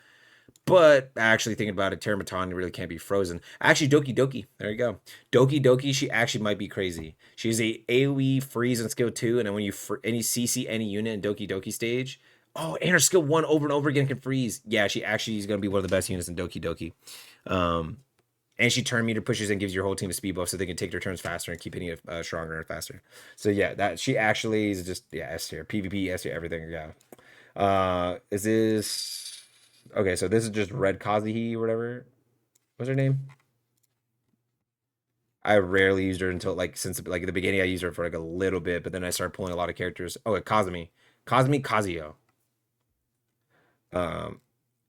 but actually thinking about it, Termaton really can't be frozen. Actually, Doki Doki. There you go. Doki Doki, she actually might be crazy. She's a AoE freeze on skill 2, and then when you any CC any unit in Doki Doki stage, oh, and her skill 1 over and over again can freeze. Yeah, she actually is going to be one of the best units in Doki Doki. And she turn meter pushes and gives your whole team a speed buff so they can take their turns faster and keep hitting it stronger and faster. So yeah, that she actually is just S tier, PvP S tier, everything. Yeah. Is this okay? So this is just Red Kazuhi or whatever. What's her name? I rarely used her until like since like the beginning. I used her for like a little bit, but then I started pulling a lot of characters. Oh, Kazumi Kazuyo. Um,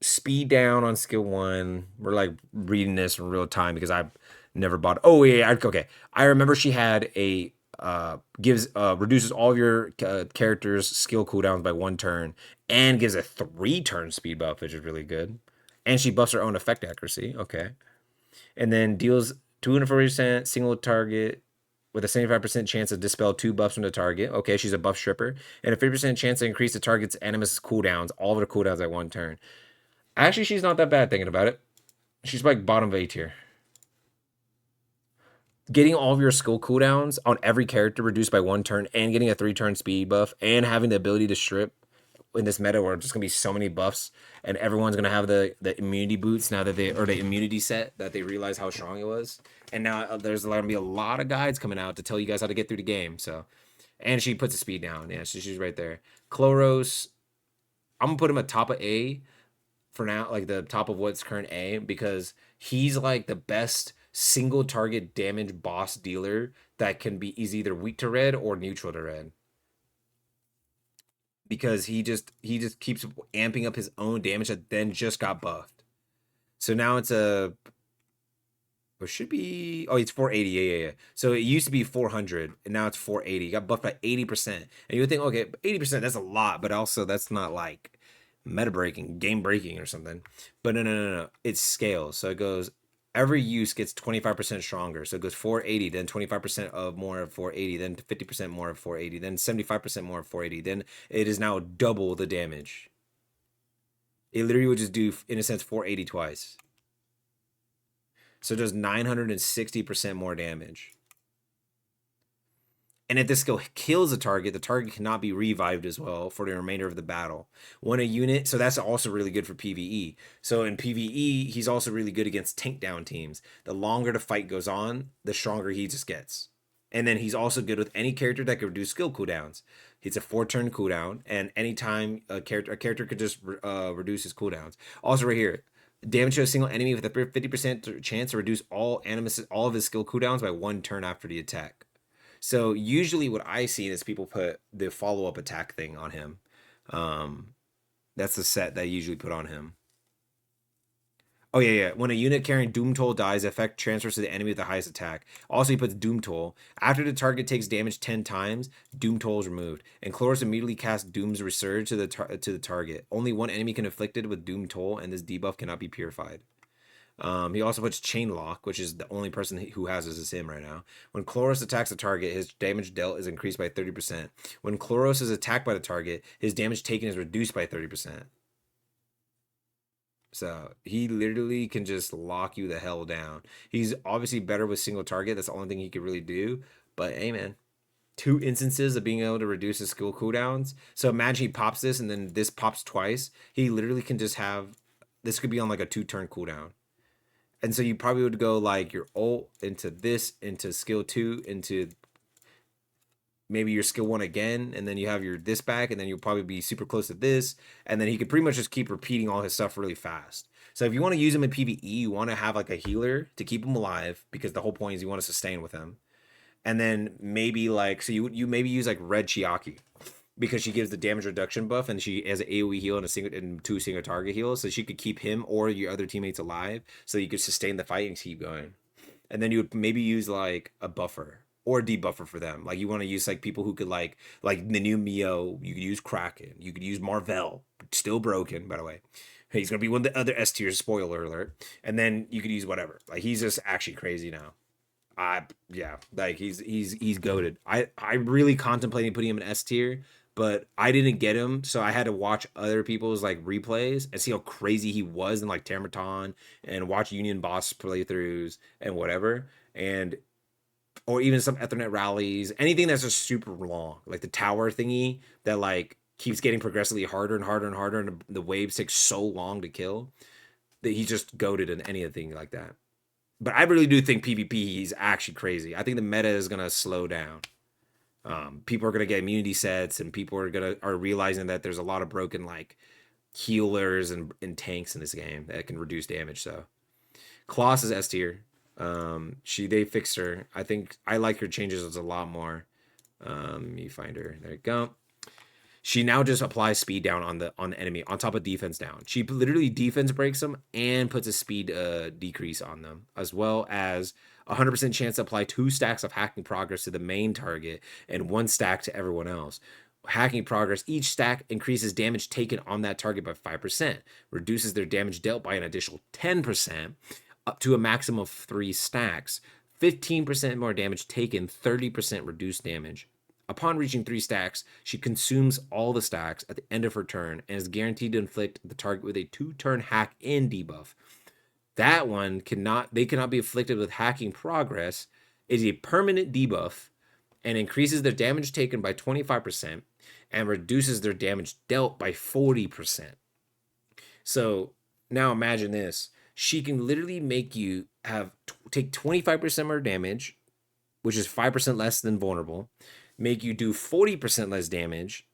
Speed down on skill 1. We're like reading this in real time because I've never bought. Oh yeah, okay. I remember she had a gives reduces all of your characters' skill cooldowns by 1 turn and gives a 3 turn speed buff, which is really good. And she buffs her own effect accuracy. Okay, and then deals 240% single target with a 75% chance to dispel 2 buffs from the target. Okay, she's a buff stripper. And a 50% chance to increase the target's animus cooldowns, all of her cooldowns at 1 turn. Actually, she's not that bad thinking about it. She's like bottom of A tier. Getting all of your skill cooldowns on every character reduced by 1 turn and getting a 3 turn speed buff and having the ability to strip in this meta where there's gonna be so many buffs and everyone's gonna have the immunity boots now that they or the immunity set that they realize how strong it was. And now there's gonna be a lot of guides coming out to tell you guys how to get through the game. So, and she puts the speed down. Yeah, so she's right there. Chloros, I'm gonna put him at top of A for now, like the top of what's current A, because he's like the best single target damage boss dealer that can be is either weak to red or neutral to red. Because he just keeps amping up his own damage that then just got buffed. So now it's a or should be it's 480. Yeah. So it used to be 400 and now it's 480. Got buffed by 80%. And you would think, okay, 80% that's a lot, but also that's not like meta breaking, game breaking or something. But no. It scales. So it goes every use gets 25% stronger. So it goes 480, then 25% of more of 480, then 50% more of 480, then 75% more of 480. Then it is now double the damage. It literally would just do, in a sense, 480 twice. So it does 960% more damage. And if this skill kills a target, the target cannot be revived as well for the remainder of the battle. When a unit, so that's also really good for PvE. So in PvE, he's also really good against tank down teams. The longer the fight goes on, the stronger he just gets. And then he's also good with any character that can reduce skill cooldowns. It's a 4 turn cooldown, and anytime a character could just reduce his cooldowns. Also, right here, damage to a single enemy with a 50% chance to reduce all of his skill cooldowns by 1 turn after the attack. So usually what I see is people put the follow-up attack thing on him. That's the set that I usually put on him. Oh yeah. When a unit carrying Doom Toll dies, effect transfers to the enemy with the highest attack. Also, he puts Doom Toll. After the target takes damage 10 times, Doom Toll is removed. And Chloris immediately casts Doom's Resurge to the target. Only one enemy can inflict it with Doom Toll, and this debuff cannot be purified. He also puts Chain Lock, which is the only person who has this is him right now. When Chloros attacks a target, his damage dealt is increased by 30%. When Chloros is attacked by the target, his damage taken is reduced by 30%. So he literally can just lock you the hell down. He's obviously better with single target. That's the only thing he could really do. But hey, man, 2 instances of being able to reduce his skill cooldowns. So imagine he pops this and then this pops twice. He literally can just have this could be on like a 2 turn cooldown. And so you probably would go like your ult into this, into skill 2, into maybe your skill 1 again, and then you have your this back, and then you'll probably be super close to this, and then he could pretty much just keep repeating all his stuff really fast. So if you want to use him in PvE, you want to have like a healer to keep him alive because the whole point is you want to sustain with him. And then maybe like so you maybe use like Red Chiaki because she gives the damage reduction buff and she has an AoE heal and a single and 2 single target heals, so she could keep him or your other teammates alive, so you could sustain the fight and keep going. And then you would maybe use like a buffer or a debuffer for them. Like you want to use like people who could like the new Mio. You could use Kraken. You could use Marvel, still broken by the way. He's gonna be one of the other S tiers. Spoiler alert. And then you could use whatever. Like he's just actually crazy now. Yeah, like he's goated. I really contemplating putting him in S tier, but I didn't get him, so I had to watch other people's like replays and see how crazy he was in like Termaton and watch Union Boss playthroughs and whatever, and or even some Ethernet rallies, anything that's just super long, like the tower thingy that like keeps getting progressively harder and harder and harder, and the waves take so long to kill that he's just goated in anything like that. But I really do think PvP he's actually crazy. I think the meta is gonna slow down. People are gonna get immunity sets, and people are realizing that there's a lot of broken like healers and tanks in this game that can reduce damage. So Kloss is S tier. They fixed her. I think I like her changes a lot more. You find her. There you go. She now just applies speed down on the enemy on top of defense down. She literally defense breaks them and puts a speed decrease on them, as well as 100% chance to apply 2 stacks of hacking progress to the main target and 1 stack to everyone else. Hacking progress, each stack increases damage taken on that target by 5%, reduces their damage dealt by an additional 10%, up to a maximum of 3 stacks. 15% more damage taken, 30% reduced damage. Upon reaching 3 stacks, she consumes all the stacks at the end of her turn and is guaranteed to inflict the target with a 2-turn hack and debuff. That one cannot be afflicted with hacking progress. It is a permanent debuff and increases their damage taken by 25% and reduces their damage dealt by 40%. So now imagine this. She can literally make you take 25% more damage, which is 5% less than vulnerable, make you do 40% less damage,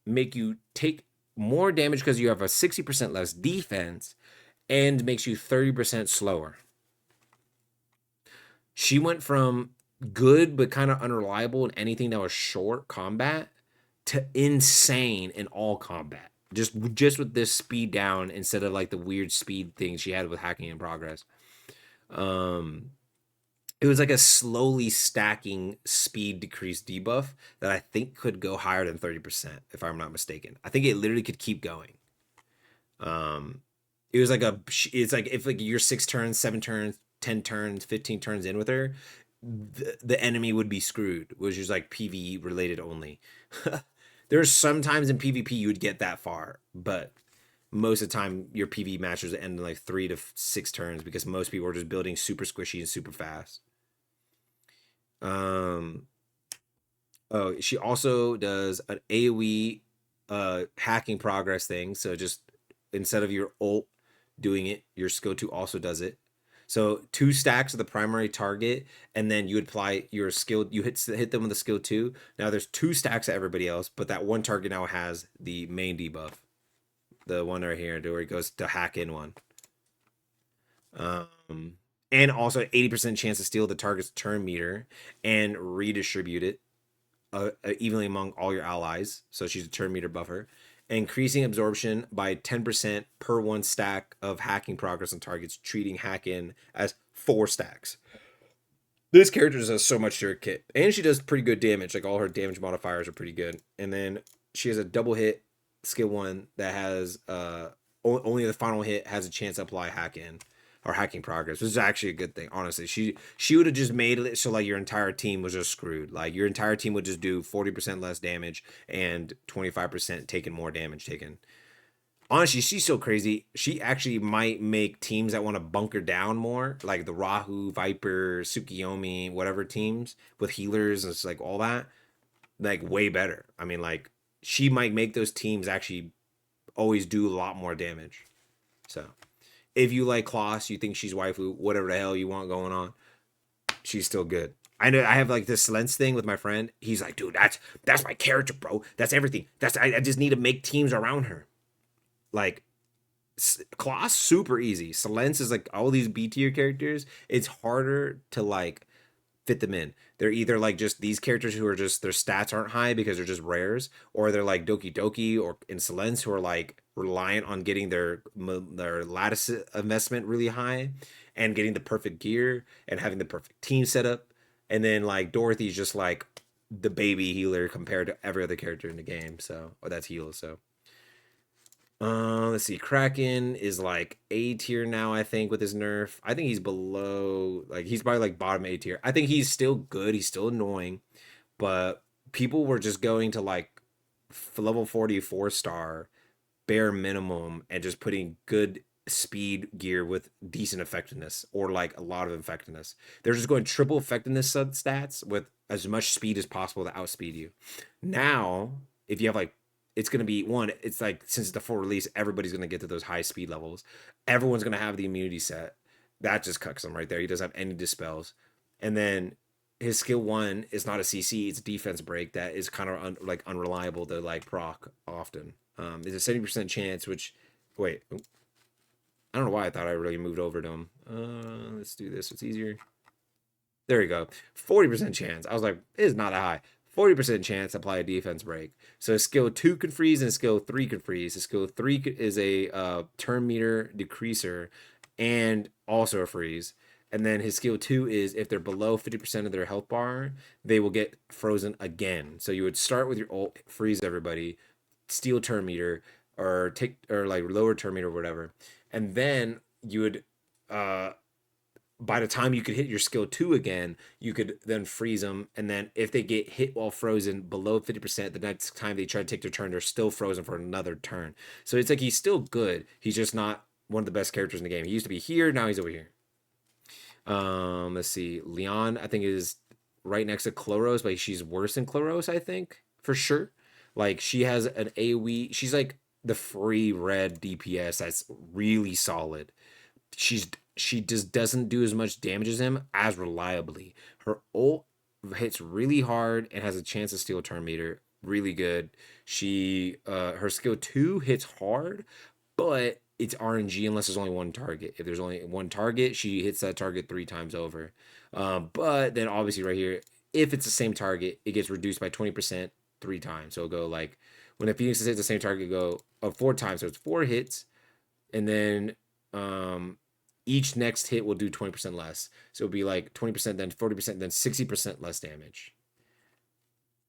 make you take more damage because you have a 60% less defense, and makes you 30% slower. She went from good but kind of unreliable in anything that was short combat to insane in all combat. Just with this speed down instead of like the weird speed thing she had with hacking in progress. It was like a slowly stacking speed decrease debuff that I think could go higher than 30%, if I'm not mistaken. I think it literally could keep going. It was like it's like if like you're 6 turns, 7 turns, 10 turns, 15 turns in with her, the enemy would be screwed, which is like PvE related only. There's sometimes in PvP you would get that far, but most of the time your PvE matches end in like 3 to 6 turns because most people are just building super squishy and super fast. Oh, she also does an AoE hacking progress thing. So just instead of your ult doing it, your skill 2 also does it. So 2 stacks of the primary target, and then you apply your skill. You hit them with the skill 2. Now there's 2 stacks of everybody else, but that one target now has the main debuff, the one right here, where it goes to hack in one. And also 80% chance to steal the target's turn meter and redistribute it evenly among all your allies. So she's a turn meter buffer. Increasing absorption by 10% per 1 stack of hacking progress on targets, treating hack in as 4 stacks. This character does so much to her kit. And she does pretty good damage. Like all her damage modifiers are pretty good. And then she has a double hit skill 1 that has only the final hit has a chance to apply hack in or hacking progress, which is actually a good thing. Honestly, she would have just made it so like your entire team was just screwed. Like your entire team would just do 40% less damage and 25% taking more damage taken. Honestly, she's so crazy. She actually might make teams that want to bunker down more, like the Rahu, Viper, Tsukiyomi, whatever teams with healers and it's like all that, like way better. I mean, like she might make those teams actually always do a lot more damage. So if you like Kloss, you think she's waifu, whatever the hell you want going on, she's still good. I know I have like this lens thing with my friend. He's like, dude, that's my character, bro. That's everything. I just need to make teams around her. Like, Kloss super easy. Silence is like all these B tier characters. It's harder to like fit them in. They're either like just these characters who are just their stats aren't high because they're just rares, or they're like Doki Doki or Insolence who are like reliant on getting their lattice investment really high and getting the perfect gear and having the perfect team setup. And then like Dorothy's just like the baby healer compared to every other character in the game. So or that's heal. So let's see. Kraken is like A tier now, I think, with his nerf. I think he's below, like, he's probably like bottom A tier. I think he's still good. He's still annoying, but people were just going to like level 44 star bare minimum and just putting good speed gear with decent effectiveness or like a lot of effectiveness. They're just going triple effectiveness stats with as much speed as possible to outspeed you. Now, if you have like it's going to be one, it's like since it's the full release, everybody's going to get to those high speed levels. Everyone's going to have the immunity set. That just cucks him right there. He doesn't have any dispels. And then his skill one is not a CC, it's a defense break that is kind of like unreliable to like proc often. There's a 70% chance, which wait, I don't know why I thought I really moved over to him. Let's do this. It's easier. There you go. 40% chance. I was like, it is not that high. 40% chance to apply a defense break. So skill 2 can freeze and skill 3 can freeze. Skill 3 is a turn meter decreaser and also a freeze. And then his skill 2 is if they're below 50% of their health bar, they will get frozen again. So you would start with your ult, freeze everybody, steal turn meter, or take or like lower turn meter or whatever. And then you would by the time you could hit your skill 2 again, you could then freeze them. And then if they get hit while frozen below 50%, the next time they try to take their turn, they're still frozen for another turn. So it's like he's still good. He's just not one of the best characters in the game. He used to be here, now he's over here. Let's see. Leon, I think, is right next to Chloros, but she's worse than Chloros, I think, for sure. Like she has an AoE. She's like the free red DPS that's really solid. She just doesn't do as much damage as him as reliably. Her ult hits really hard and has a chance to steal turn meter. Really good. She her skill 2 hits hard, but it's RNG unless there's only one target. If there's only one target, she hits that target 3 times over. But then obviously right here, if it's the same target, it gets reduced by 20% 3 times. So it'll go like when the Phoenix hits the same target, go 4 times. So it's 4 hits, and then each next hit will do 20% less. So it'll be like 20%, then 40%, then 60% less damage.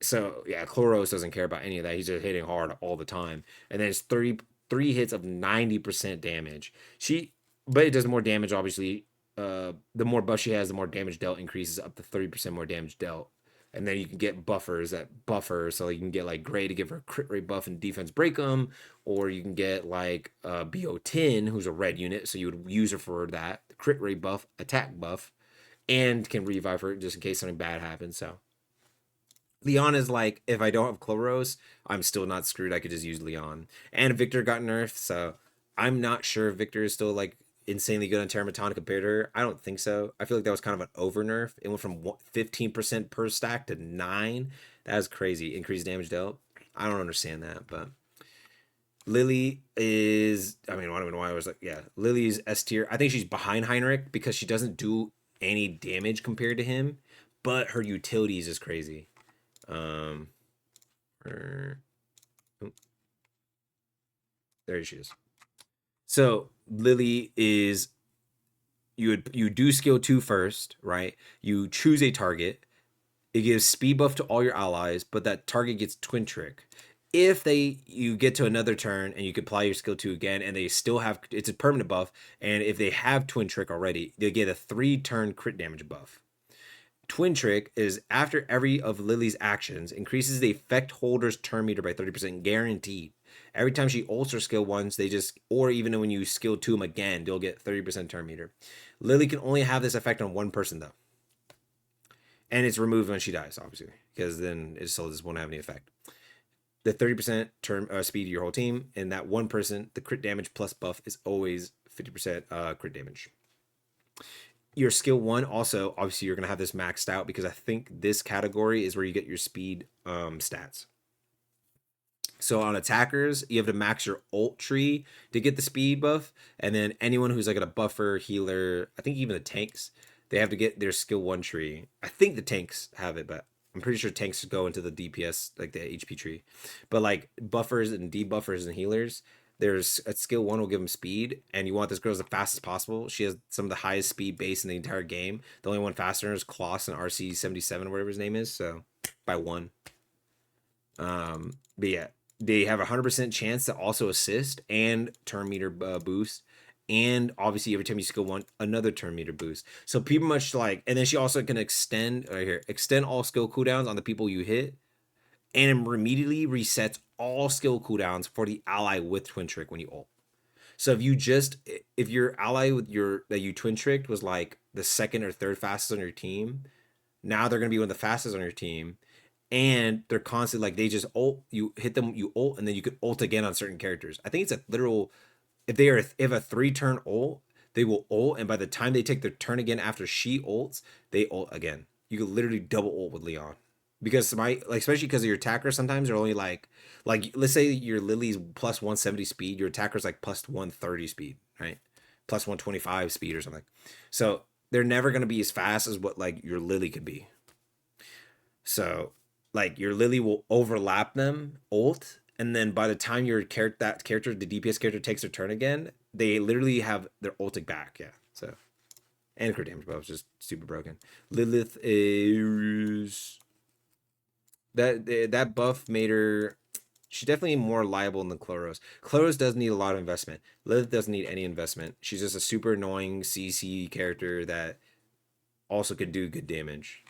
So yeah, Chloros doesn't care about any of that. He's just hitting hard all the time. And then it's 33 hits of 90% damage. But it does more damage, obviously. The more buff she has, the more damage dealt increases up to 30% more damage dealt. And then you can get buffers that buffer, so you can get like Gray to give her crit rate buff and defense break them, or you can get like BO10, who's a red unit, so you would use her for that crit rate buff, attack buff, and can revive her just in case something bad happens. So Leon is like, if I don't have Chloros, I'm still not screwed. I could just use Leon. And Victor got nerfed, so I'm not sure if Victor is still like insanely good on Terramatana compared to her. I don't think so. I feel like that was kind of an over nerf. It went from 15% per stack to 9. That was crazy. Increased damage dealt. I don't understand that, but Lily is, I mean, I don't know why I was like, yeah, Lily's S tier. I think she's behind Heinrich because she doesn't do any damage compared to him, but her utilities is crazy. Um, oh, there she is. So Lily is you do skill 2 first, right? You choose a target. It gives speed buff to all your allies, but that target gets twin trick. If you get to another turn and you can apply your skill 2 again, and they still have it's a permanent buff, and if they have twin trick already, they get a 3-turn crit damage buff. Twin Trick is after every of Lily's actions increases the effect holder's turn meter by 30% guaranteed. Every time she ults her skill once, they just, or even when you skill 2 them again, they'll get 30% turn meter. Lily can only have this effect on one person though. And it's removed when she dies, obviously, because then it still just won't have any effect. The 30% turn speed to your whole team, and that one person, the crit damage plus buff is always 50% crit damage. Your skill 1 also, obviously you're going to have this maxed out because I think this category is where you get your speed stats. So on attackers, you have to max your ult tree to get the speed buff, and then anyone who's like a buffer, healer, I think even the tanks, they have to get their skill 1 tree. I think the tanks have it, but I'm pretty sure tanks go into the DPS, like the HP tree. But like buffers and debuffers and healers, there's a skill 1 will give them speed, and you want this girl as fast as possible. She has some of the highest speed base in the entire game. The only one faster is Kloss and RC77, whatever his name is, so by 1. But yeah, they have a 100% chance to also assist and turn meter boost, and obviously every time you skill 1, another turn meter boost. So pretty much like, and then she also can extend right here, extend all skill cooldowns on the people you hit, and immediately resets all skill cooldowns for the ally with twin trick when you ult. So if your ally with your that you twin tricked was like the second or third fastest on your team, now they're gonna be one of the fastest on your team, and they're constantly like, they just ult, you hit them, you ult, and then you could ult again on certain characters. I think it's a literal, if a 3-turn ult, they will ult, and by the time they take their turn again after she ults, they ult again. You could literally double ult with Leon. Because especially because of your attacker, sometimes they're only like let's say your Lily's plus 170 speed, your attacker's like plus 130 speed, right? Plus 125 speed or something. So they're never gonna be as fast as what like your Lily could be. So like your Lily will overlap them, ult, and then by the time that character, the DPS character, takes their turn again, they literally have their ulting back. Yeah. So, and crit damage buff is just super broken. Lilith is that buff made her. She's definitely more reliable than Chloros. Chloros does need a lot of investment. Lilith doesn't need any investment. She's just a super annoying CC character that also could do good damage.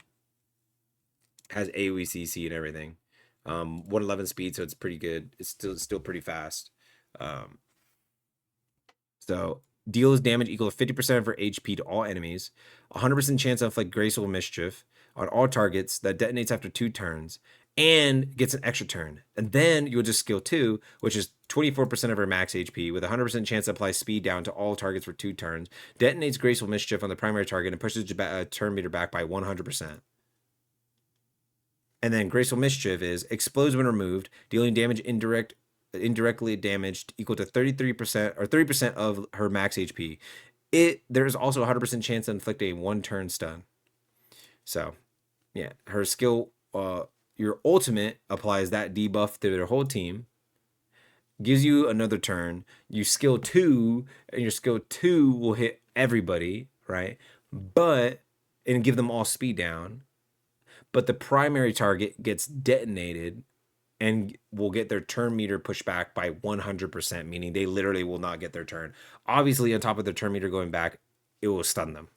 Has AoE CC and everything. 111 speed, so it's pretty good. It's still pretty fast. So deals damage equal to 50% of her HP to all enemies. 100% chance to inflict graceful mischief on all targets that detonates after 2 turns, and gets an extra turn. And then you'll just skill 2, which is 24% of her max HP, with 100% chance to apply speed down to all targets for 2 turns. Detonates graceful mischief on the primary target and pushes turn meter back by 100%. And then graceful mischief is explodes when removed, dealing damage indirectly damaged equal to 33% or 30% of her max HP. There's also a 100% chance to inflict a 1-turn stun. So, yeah, her skill, your ultimate applies that debuff to their whole team, gives you another turn. You skill 2, and your skill 2 will hit everybody, right? And give them all speed down. But the primary target gets detonated and will get their turn meter pushed back by 100%, meaning they literally will not get their turn. Obviously, on top of their turn meter going back, it will stun them.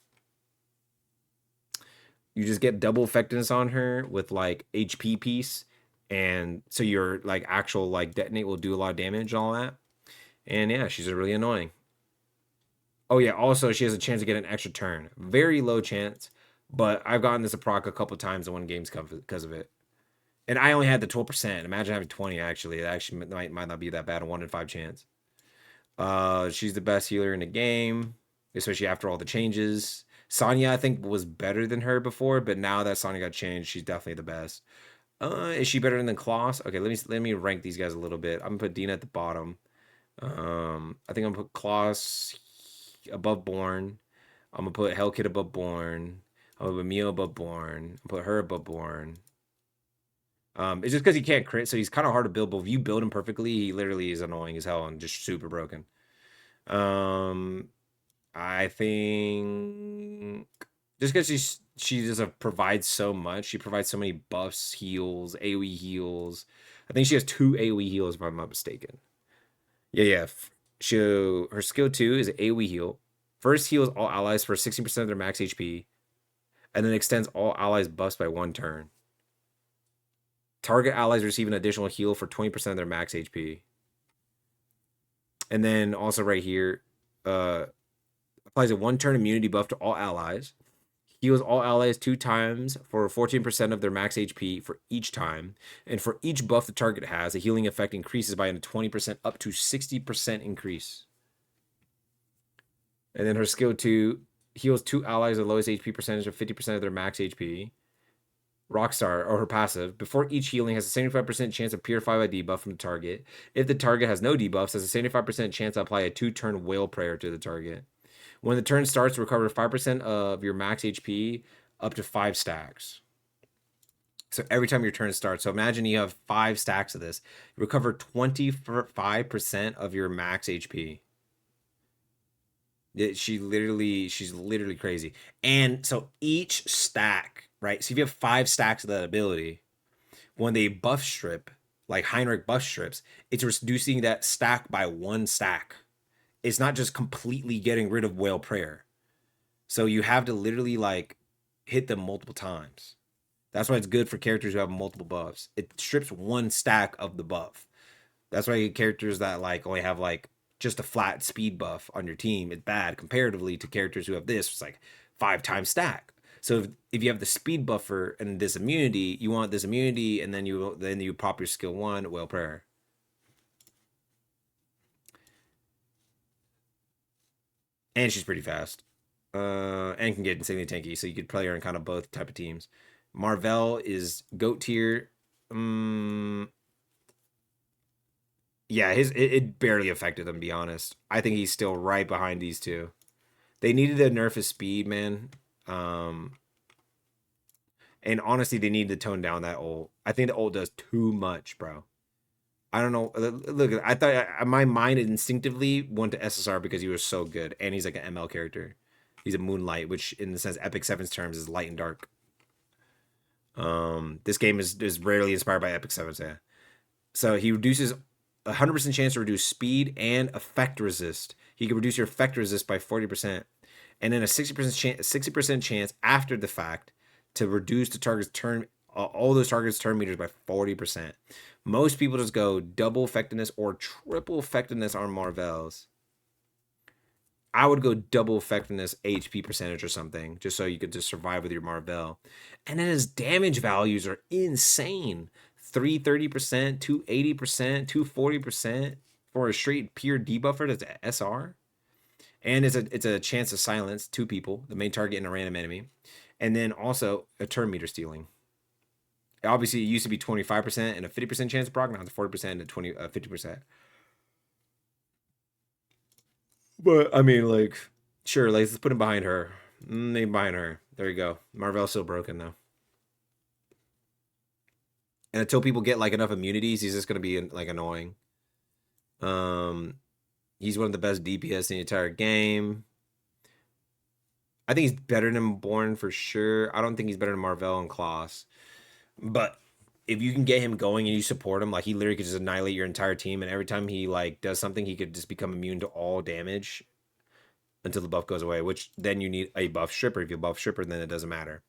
You just get double effectiveness on her with like HP piece, and so your like actual like detonate will do a lot of damage and all that. And yeah, she's really annoying. Oh yeah, also she has a chance to get an extra turn. Very low chance, but I've gotten this a proc a couple times and won games because of it. And I only had the 12%. Imagine having 20 actually. It actually might not be that bad. A 1 in 5 chance. She's the best healer in the game, especially after all the changes. Sonya, I think, was better than her before, but now that Sonya got changed, she's definitely the best. Is she better than Kloss? Okay, let me rank these guys a little bit. I'm gonna put Dina at the bottom. I think I'm gonna put Kloss above Born. I'm gonna put Hellkit above Born. I'm gonna put Mio above Born. I'll put her above Born. It's just because he can't crit, so he's kind of hard to build. But if you build him perfectly, he literally is annoying as hell and just super broken. I think just because she just provides so much. She provides so many buffs, heals, AoE heals. I think she has 2 AoE heals, if I'm not mistaken. Yeah. Her skill 2 is an AoE heal. First heals all allies for 60% of their max HP, and then extends all allies buffs by 1 turn. Target allies receive an additional heal for 20% of their max HP. And then also right here, applies a 1-turn immunity buff to all allies. Heals all allies 2 times for 14% of their max HP for each time. And for each buff the target has, a healing effect increases by a 20% up to 60% increase. And then her skill 2 heals 2 allies the lowest HP percentage of 50% of their max HP. Rockstar, or her passive, before each healing has a 75% chance of purify by debuff from the target. If the target has no debuffs, has a 75% chance to apply a 2-turn whale prayer to the target. When the turn starts, recover 5% of your max HP up to 5 stacks. So every time your turn starts, so imagine you have 5 stacks of this, you recover 25% of your max HP. She's literally crazy. And so each stack, right? So if you have 5 stacks of that ability, when they buff strip, like Heinrich buff strips, it's reducing that stack by 1 stack. It's not just completely getting rid of Whale Prayer. So you have to literally like hit them multiple times. That's why it's good for characters who have multiple buffs. It strips 1 stack of the buff. That's why characters that like only have like just a flat speed buff on your team, it's bad comparatively to characters who have this. It's like 5 times stack. So if you have the speed buffer and this immunity, you want this immunity, and then you pop your skill 1 Whale Prayer. And she's pretty fast. And can get insanely tanky, so you could play her in kind of both type of teams. Marvel is GOAT tier. Yeah, it barely affected him, to be honest. I think he's still right behind these two. They needed to nerf his speed, man. And honestly, they need to tone down that ult. I think the ult does too much, bro. I don't know. Look, I thought my mind instinctively went to SSR because he was so good, and he's like an ML character. He's a Moonlight, which in the sense Epic 7's terms is light and dark. This game is rarely inspired by Epic 7's. Yeah. So he reduces 100% chance to reduce speed and effect resist. He can reduce your effect resist by 40%, and then a 60% chance after the fact to reduce the target's turn all those targets' turn meters by 40%. Most people just go double effectiveness or triple effectiveness on Marvels. I would go double effectiveness HP percentage or something, just so you could just survive with your Marvel. And then his damage values are insane. 330%, 280%, 240% for a straight pure debuffer that's an SR. And it's a chance to silence 2 people, the main target and a random enemy. And then also a turn meter stealing. Obviously, it used to be 25% and a 50% chance of proc. Now it's 40% and 50%. But I mean, like, sure, let's put him behind her. Name behind her. There you go. Marvel's still broken though. And until people get like enough immunities, he's just gonna be like annoying. He's one of the best DPS in the entire game. I think he's better than Born for sure. I don't think he's better than Marvel and Klaus. But if you can get him going and you support him, like he literally could just annihilate your entire team, and every time he like does something, he could just become immune to all damage until the buff goes away, which then you need a buff stripper. If you buff stripper, then it doesn't matter.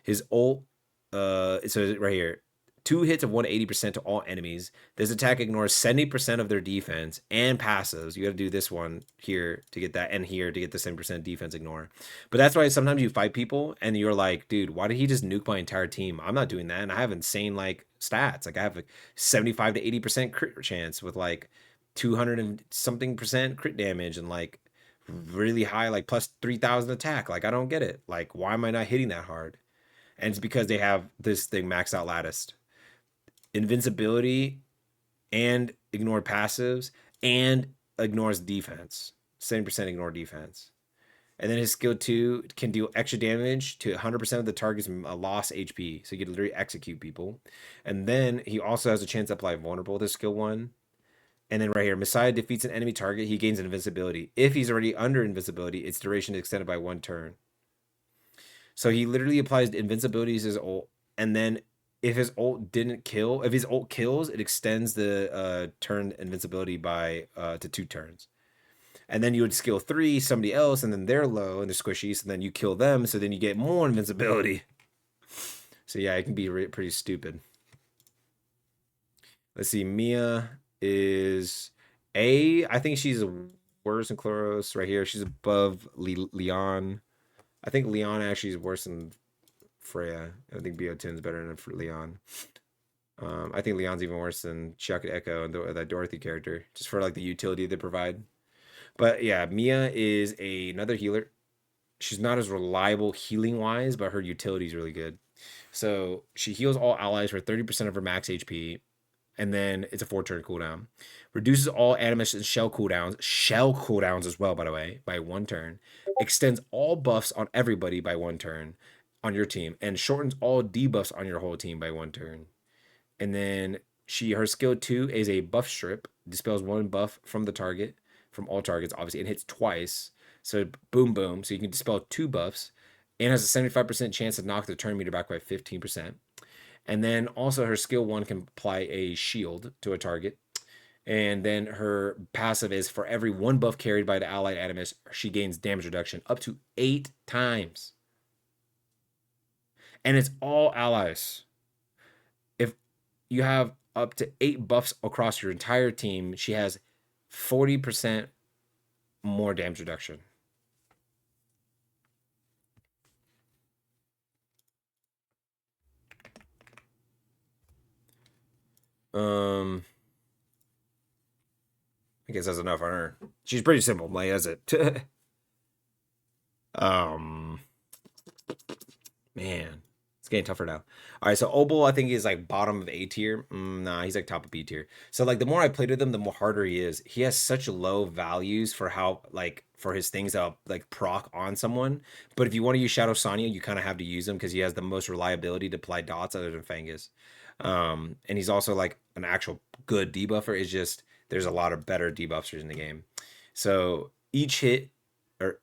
His ult, it says right here, 2 hits of 180% to all enemies. This attack ignores 70% of their defense and passives. You got to do this one here to get that, and here to get the 70% defense ignore. But that's why sometimes you fight people and you're like, dude, why did he just nuke my entire team? I'm not doing that, and I have insane like stats. Like I have like 75 to 80% crit chance with like 200 and something percent crit damage and like really high like plus 3,000 attack. Like I don't get it. Like why am I not hitting that hard? And it's because they have this thing maxed out latticed. Invincibility and ignore passives and ignores defense. 70% ignore defense. And then his skill 2 can deal extra damage to 100% of the target's lost HP. So you can literally execute people. And then he also has a chance to apply vulnerable to skill 1. And then right here, Messiah defeats an enemy target. He gains invincibility. If he's already under invincibility, its duration is extended by 1 turn. So he literally applies invincibility as his ult. And then if his ult didn't kill, if his ult kills, it extends the turn invincibility by to 2 turns. And then you would skill 3 somebody else, and then they're low and they're squishy, so then you kill them, so then you get more invincibility. So yeah, it can be pretty stupid. Let's see, Mia is I think she's worse than Chloros right here. She's above Leon. I think Leon actually is worse than Freya. I think BO10 is better than Leon. I think Leon's even worse than Chuck Echo and that Dorothy character, just for like the utility they provide. But yeah, Mia is another healer. She's not as reliable healing wise, but her utility is really good. So she heals all allies for 30% of her max HP, and then it's a 4-turn cooldown. Reduces all animus and shell cooldowns as well, by the way, by 1 turn. Extends all buffs on everybody by 1 turn on your team, and shortens all debuffs on your whole team by 1 turn. And then her skill 2 is a buff strip, dispels 1 buff from the target, from all targets, obviously, and hits twice. So boom, boom. So you can dispel 2 buffs, and has a 75% chance to knock the turn meter back by 15%. And then also her skill 1 can apply a shield to a target. And then her passive is for every 1 buff carried by the allied animus, she gains damage reduction up to 8 times. And it's all allies. If you have up to 8 buffs across your entire team, she has 40% more damage reduction. I guess that's enough on her. She's pretty simple. Like, that's it. Man, it's getting tougher now. All right, so Obel, I think is like bottom of A tier. Nah, he's like top of B tier. So like the more I played with him, the more harder he is. He has such low values for how like for his things that like proc on someone. But if you want to use Shadow Sonya, you kind of have to use him because he has the most reliability to apply dots other than Fangus. And he's also like an actual good debuffer. It's just there's a lot of better debuffers in the game. So each hit or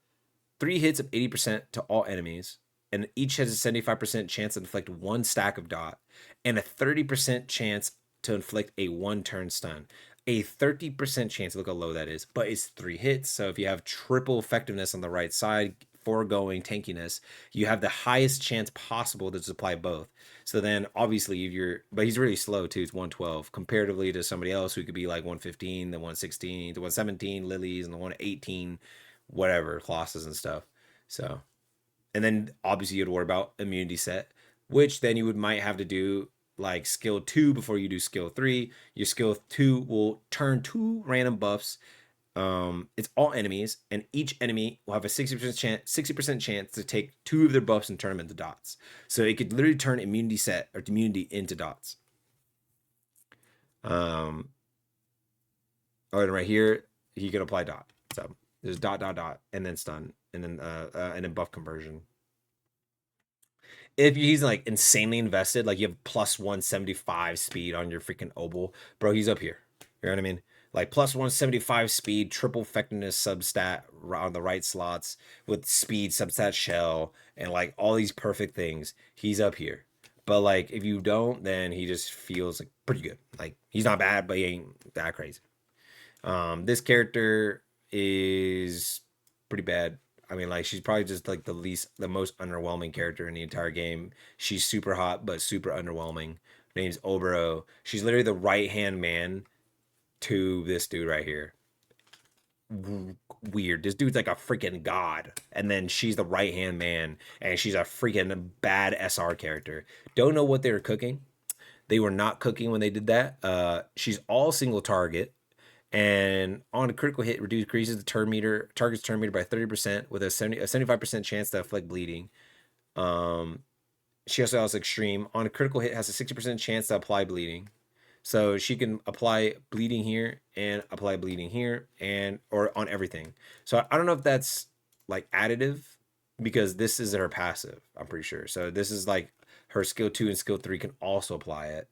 3 hits of 80% to all enemies, and each has a 75% chance to inflict 1 stack of dot, and a 30% chance to inflict a 1-turn stun. A 30% chance, look how low that is, but it's 3 hits. So if you have triple effectiveness on the right side, foregoing tankiness, you have the highest chance possible to supply both. So then obviously if you're, but he's really slow too, it's 112 comparatively to somebody else who could be like 115, the 116, the 117 lilies, and the 118 whatever classes and stuff. So, and then obviously you'd worry about immunity set, which then you might have to do like skill 2 before you do skill 3. Your skill 2 will turn 2 random buffs. It's all enemies, and each enemy will have a 60% chance to take 2 of their buffs and turn them into dots. So it could literally turn immunity set or immunity into dots. Oh, and right here he can apply dot. So there's dot dot dot and then stun and then buff conversion. If he's like insanely invested, like you have plus 175 speed on your freaking Obel, bro, he's up here. You know what I mean? Like plus 175 speed, triple effectiveness substat on the right slots with speed, substat shell, and like all these perfect things. He's up here. But like if you don't, then he just feels like pretty good. Like he's not bad, but he ain't that crazy. This character is pretty bad. I mean, like she's probably just like the most underwhelming character in the entire game. She's super hot, but super underwhelming. Her name's Obero. She's literally the right hand man to this dude right here. Weird. This dude's like a freaking god, and then she's the right hand man, and she's a freaking bad SR character. Don't know what they were cooking. They were not cooking when they did that. She's all single target, and on a critical hit, decreases the target's turn meter by 30% with a 75% chance to inflict bleeding. She also has extreme. On a critical hit, has a 60% chance to apply bleeding. So she can apply bleeding here and apply bleeding here and or on everything. So I don't know if that's like additive because this is her passive, I'm pretty sure. So this is like her skill 2 and skill 3 can also apply it,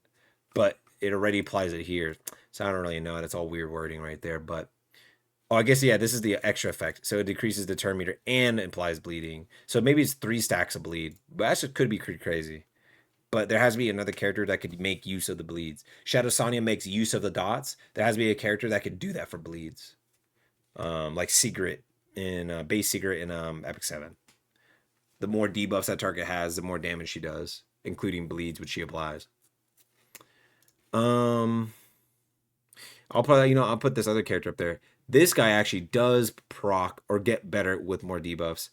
but it already applies it here. So I don't really know. That's all weird wording right there. But oh, I guess yeah, this is the extra effect. So it decreases the turn meter and implies bleeding. So maybe it's 3 stacks of bleed. But that could be pretty crazy. But there has to be another character that could make use of the bleeds. Shadow Sonya makes use of the dots. There has to be a character that could do that for bleeds. Like Secret in base Secret in Epic 7. The more debuffs that target has, the more damage she does, including bleeds, which she applies. I'll put this other character up there. This guy actually does proc or get better with more debuffs.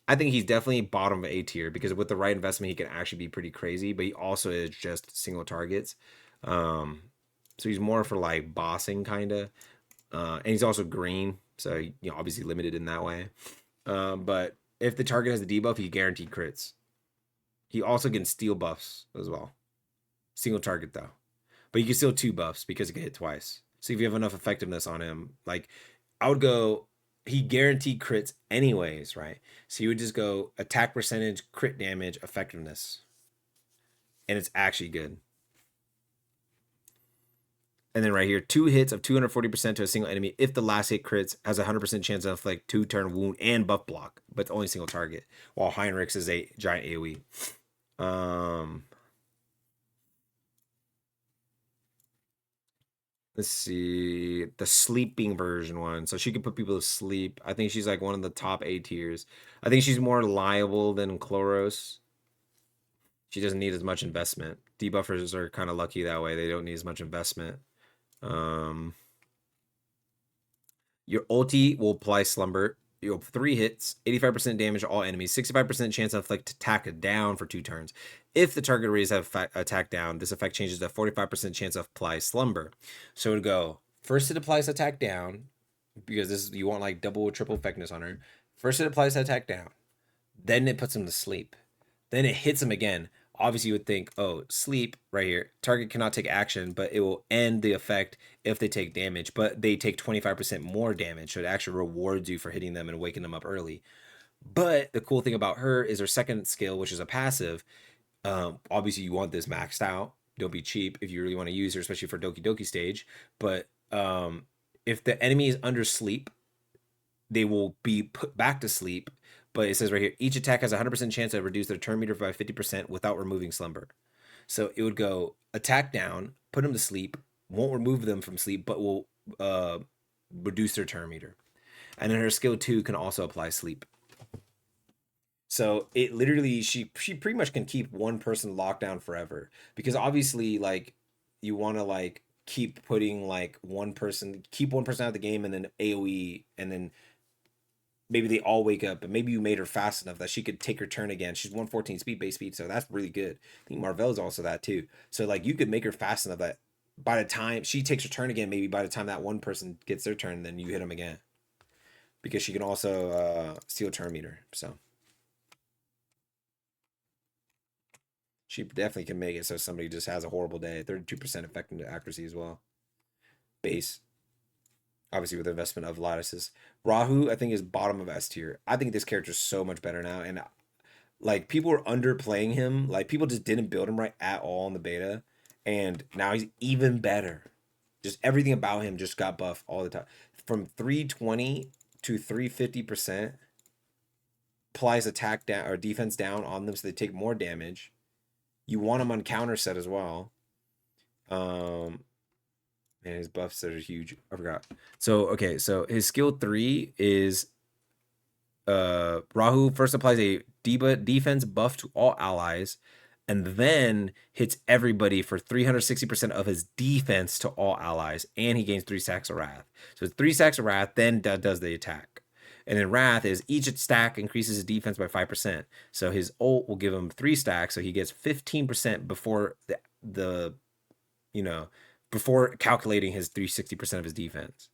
I think he's definitely bottom of A tier because with the right investment, he can actually be pretty crazy. But he also is just single targets, so he's more for like bossing kind of, and he's also green, so obviously limited in that way. But if the target has the debuff, he guaranteed crits. He also can steal buffs as well. Single target though. But you can steal 2 buffs because he can hit twice. So if you have enough effectiveness on him, like I would go, he guaranteed crits anyways, right? So you would just go attack percentage, crit damage, effectiveness. And it's actually good. And then right here, 2 hits of 240% to a single enemy if the last hit crits, has a 100% chance to inflict 2 turn wound and buff block, but it's only single target. While Heinrich's is a giant AoE. Let's see, the sleeping version one. So she can put people to sleep. I think she's like one of the top A tiers. I think she's more reliable than Chloros. She doesn't need as much investment. Debuffers are kind of lucky that way. They don't need as much investment. Your ulti will apply Slumber. You have 3 hits, 85% damage to all enemies, 65% chance to inflict attack down for 2 turns. If the target rays have attack down, this effect changes to 45% chance to apply Slumber. So it would go, first it applies attack down, because this is, you want like double or triple effectiveness on her. First it applies attack down, then it puts him to sleep. Then it hits him again. Obviously, you would think, oh, sleep right here. Target cannot take action, but it will end the effect if they take damage. But they take 25% more damage, so it actually rewards you for hitting them and waking them up early. But the cool thing about her is her second skill, which is a passive. Obviously, you want this maxed out. Don't be cheap if you really want to use her, especially for Doki Doki stage. But if the enemy is under sleep, they will be put back to sleep. But it says right here, each attack has a 100% chance to reduce their turn meter by 50% without removing Slumber. So it would go attack down, put them to sleep, won't remove them from sleep, but will reduce their turn meter. And then her skill 2 can also apply sleep. So it literally, she pretty much can keep one person locked down forever. Because obviously, like, you want to, like, keep putting, like, keep one person out of the game and then AoE, and then maybe they all wake up, and maybe you made her fast enough that she could take her turn again. She's 114 speed, base speed, so that's really good. I think Marvel's also that too. So like you could make her fast enough that by the time she takes her turn again, maybe by the time that one person gets their turn, then you hit them again. Because she can also steal turn meter. So she definitely can make it so somebody just has a horrible day. 32% effective accuracy as well. Base. Obviously with the investment of lattices. Rahu, I think, is bottom of S tier. I think this character is so much better now. And like people were underplaying him. Like people just didn't build him right at all in the beta. And now he's even better. Just everything about him just got buffed all the time. From 320 to 350%. Applies attack down or defense down on them so they take more damage. You want him on counter set as well. Man, his buffs are huge. I forgot. So okay, so his skill 3 is Rahu first applies a defense buff to all allies, and then hits everybody for 360% of his defense to all allies, and he gains 3 stacks of wrath. So it's 3 stacks of wrath, then does the attack. And then wrath is each stack increases his defense by 5%. So his ult will give him 3 stacks, so he gets 15% before the before calculating his 360% of his defense.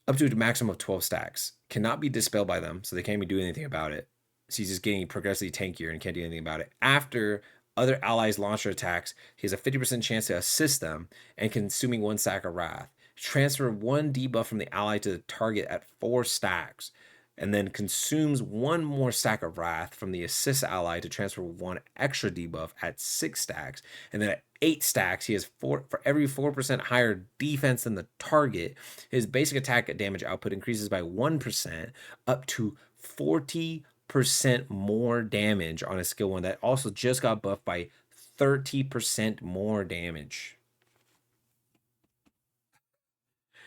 Up to a maximum of 12 stacks. Cannot be dispelled by them, so they can't even do anything about it. So he's just getting progressively tankier and can't do anything about it. After other allies launch their attacks, he has a 50% chance to assist them and consuming 1 stack of wrath. Transfer 1 debuff from the ally to the target at 4 stacks, and then consumes 1 more stack of wrath from the assist ally to transfer 1 extra debuff at 6 stacks. And then at 8 stacks, he has for every 4% higher defense than the target. His basic attack damage output increases by 1% up to 40% more damage on his skill 1. That also just got buffed by 30% more damage.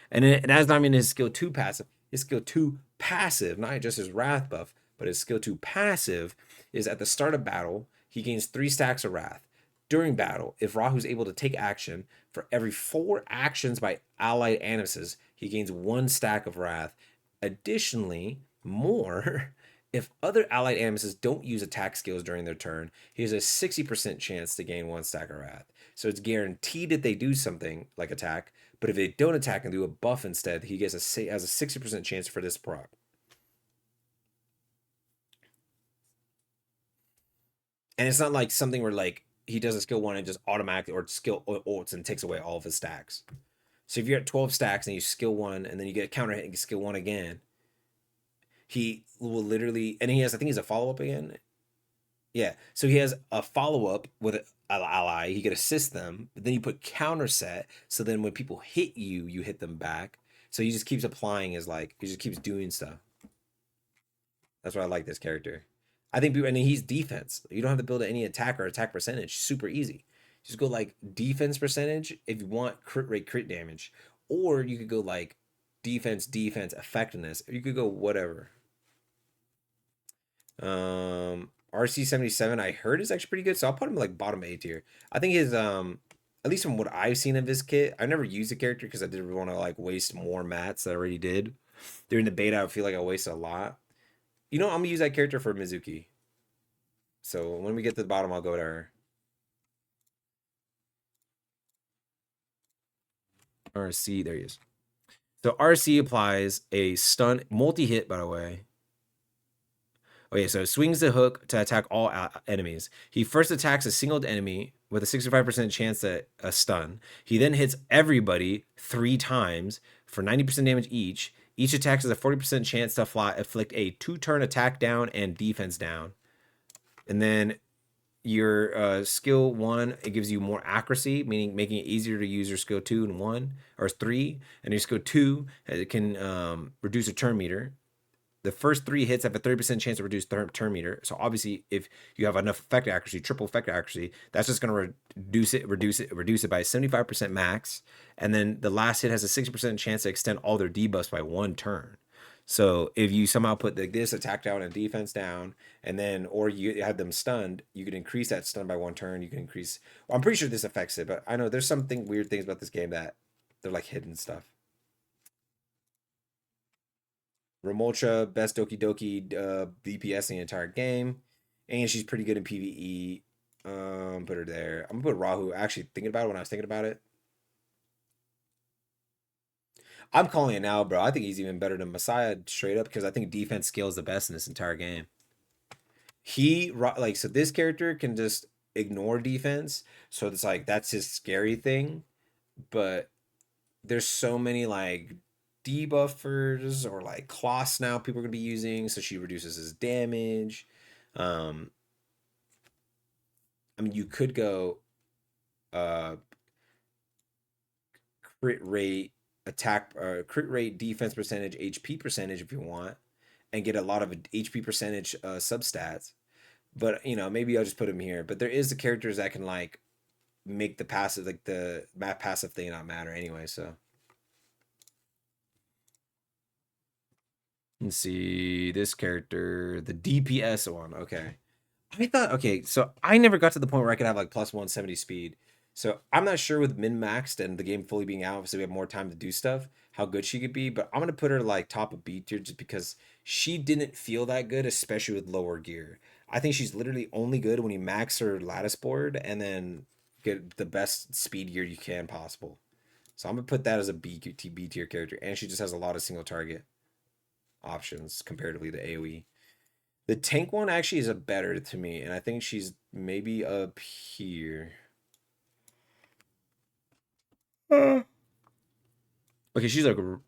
And that's not even his skill 2 passive. His skill 2 passive, not just his wrath buff, but his skill 2 passive is at the start of battle, he gains 3 stacks of wrath. During battle, if Rahu's able to take action, for every 4 actions by allied animuses, he gains 1 stack of wrath. Additionally, more, if other allied animuses don't use attack skills during their turn, he has a 60% chance to gain 1 stack of wrath. So it's guaranteed that they do something like attack, but if they don't attack and do a buff instead, he has a 60% chance for this proc. And it's not like something where like he does a skill one and just automatically or skill ults and takes away all of his stacks. So if you're at 12 stacks and you skill one and then you get a counter hit and you skill one again, he will literally, and he has, I think he's a follow up again. Yeah. So he has a follow up with an ally. He could assist them, but then you put counter set. So then when people hit you, you hit them back. So he just keeps applying his like, he just keeps doing stuff. That's why I like this character. I think people, and he's defense. You don't have to build any attack or attack percentage. Super easy. Just go like defense percentage if you want crit rate, crit damage, or you could go like defense effectiveness. Or you could go whatever. RC77 I heard is actually pretty good, so I'll put him like bottom A tier. I think his at least from what I've seen of his kit, I never used the character because I didn't want to like waste more mats that I already did. During the beta, I feel like I wasted a lot. You know, I'm gonna use that character for Mizuki. So when we get to the bottom, I'll go to her. RC, there he is. So RC applies a stun multi-hit, by the way. Okay, so swings the hook to attack all enemies. He first attacks a singled enemy with a 65% chance at a stun. He then hits everybody 3 times for 90% damage each. Each attack has a 40% chance to afflict a 2-turn attack down and defense down. And then your skill 1, it gives you more accuracy, meaning making it easier to use your skill 2 and 1 or 3. And your skill 2, it can reduce a turn meter. The first 3 hits have a 30% chance to reduce turn meter. So obviously, if you have enough effect accuracy, triple effect accuracy, that's just going to reduce it by 75% max. And then the last hit has a 60% chance to extend all their debuffs by 1 turn. So if you somehow put like this attack down and defense down, and then or you have them stunned, you could increase that stun by 1 turn. You can increase. Well, I'm pretty sure this affects it, but I know there's something weird things about this game that they're like hidden stuff. Ramulcha, best Doki Doki DPS in the entire game. And she's pretty good in PvE. Put her there. I'm gonna put Rahu. Actually, thinking about it when I was thinking about it, I'm calling it now, bro. I think he's even better than Messiah straight up because I think defense skill is the best in this entire game. He like so this character can just ignore defense, so it's like that's his scary thing. But there's so many like debuffers or like cloths now people are gonna be using, so she reduces his damage. Um, I mean, you could go uh crit rate, attack, crit rate, defense percentage, HP percentage if you want, and get a lot of HP percentage substats. But you know, maybe I'll just put him here. But there is the characters that can like make the passive, like the map passive thing, not matter anyway. So let's see this character, the DPS one. Okay. I thought, okay, so I never got to the point where I could have like plus 170 speed. So I'm not sure with min maxed and the game fully being out, so we have more time to do stuff, how good she could be. But I'm gonna put her like top of B tier just because she didn't feel that good, especially with lower gear. I think she's literally only good when you max her lattice board and then get the best speed gear you can possible. So I'm gonna put that as a B tier character, and she just has a lot of single target options comparatively to AoE. The tank one actually is a better to me, and I think she's maybe up here. Okay, she's like over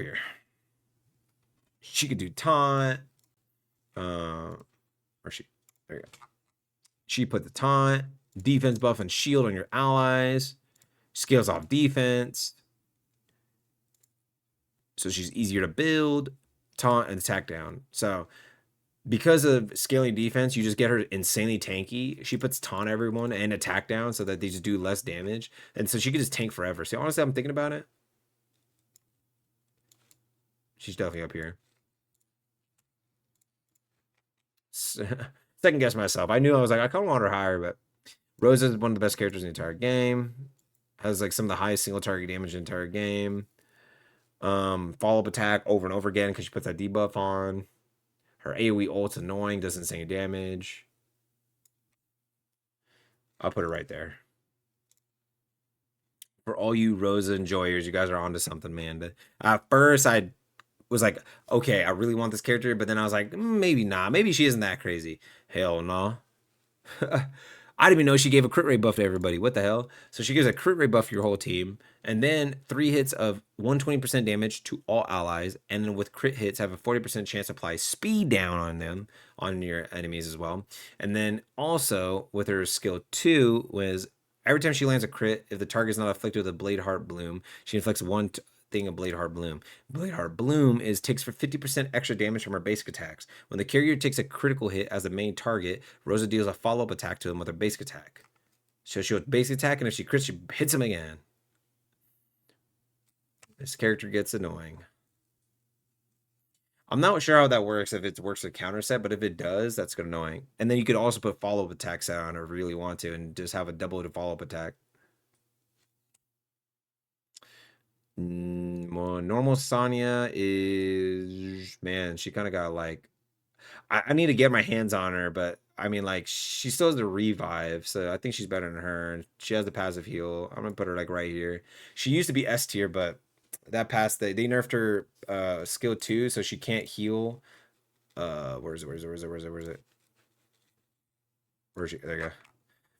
here. She could do taunt. Or she there you go. She put the taunt, defense buff and shield on your allies, scales off defense. So she's easier to build, taunt, and attack down. So because of scaling defense, you just get her insanely tanky. She puts taunt everyone and attack down so that they just do less damage. And so she could just tank forever. So honestly, I'm thinking about it. She's definitely up here. Second guess myself. I knew I was like, I kind of want her higher, but Rosa is one of the best characters in the entire game. Has like some of the highest single target damage in the entire game. Follow up attack over and over again because she puts that debuff on. Her AoE ult's annoying, does insane damage. I'll put it right there. For all you Rosa enjoyers, you guys are onto something, man. At first, I was like, okay, I really want this character, but then I was like, maybe not. Maybe she isn't that crazy. Hell no. I didn't even know she gave a crit rate buff to everybody. What the hell? So she gives a crit rate buff for your whole team, and then 3 hits of 120% damage to all allies, and then with crit hits have a 40% chance to apply speed down on them, on your enemies as well. And then also with her skill 2 was every time she lands a crit, if the target is not afflicted with a Blade Heart Bloom, she inflicts one thing of Blade Heart Bloom. Blade Heart Bloom is takes for 50% extra damage from her basic attacks. When the carrier takes a critical hit as the main target, Rosa deals a follow-up attack to him with her basic attack. So she'll basic attack, and if she crits, she hits him again. This character gets annoying. I'm not sure how that works, if it works with counter set, but if it does, that's good annoying. And then you could also put follow-up attack set on her if you really want to, and just have a double to follow-up attack. Well, normal Sonya is, man, she kind of got like, I need to get my hands on her, but I mean, like, she still has the revive, so I think she's better than her. She has the passive heal. I'm gonna put her like right here. She used to be S tier, but that passed. They nerfed her skill 2, so she can't heal. Where is it? Where is it? Where is it? Where is it? Where is it? Where is she? There you go.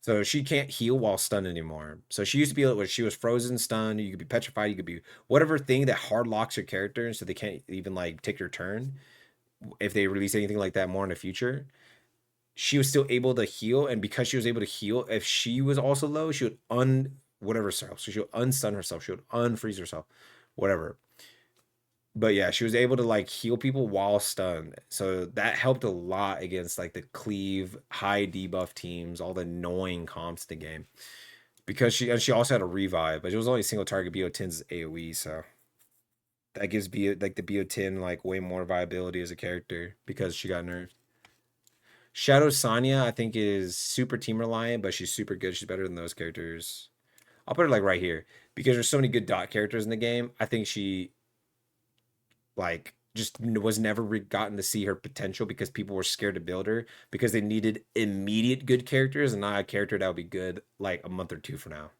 So she can't heal while stunned anymore. So she used to be able, she was frozen, stunned. You could be petrified. You could be whatever thing that hard locks your character, so they can't even like take your turn. If they release anything like that more in the future, she was still able to heal, and because she was able to heal, if she was also low, she would whatever herself. So she would unstun herself. She would unfreeze herself, whatever. But yeah, she was able to like heal people while stunned. So that helped a lot against like the cleave high debuff teams, all the annoying comps in the game. Because she also had a revive, but it was only single target BO10's AoE, so that gives like the BO10 like way more viability as a character because she got nerfed. Shadow Sonya, I think, is super team reliant, but she's super good. She's better than those characters. I'll put her like right here because there's so many good dot characters in the game. I think she like just was never gotten to see her potential because people were scared to build her because they needed immediate good characters and not a character that would be good like a month or two from now.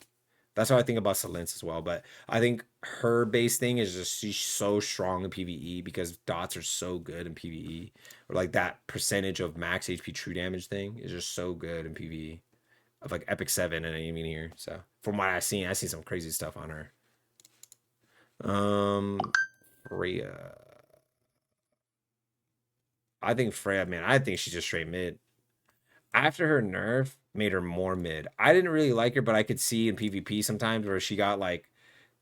That's what I think about Selence as well. But I think her base thing is just she's so strong in PvE because dots are so good in PvE. Or like that percentage of max HP true damage thing is just so good in PvE. Of like Epic 7 and even here. So from what I've seen some crazy stuff on her. Um Freya. I think Freya, man, I think she's just straight mid. After her nerf made her more mid. I didn't really like her, but I could see in PvP sometimes where she got like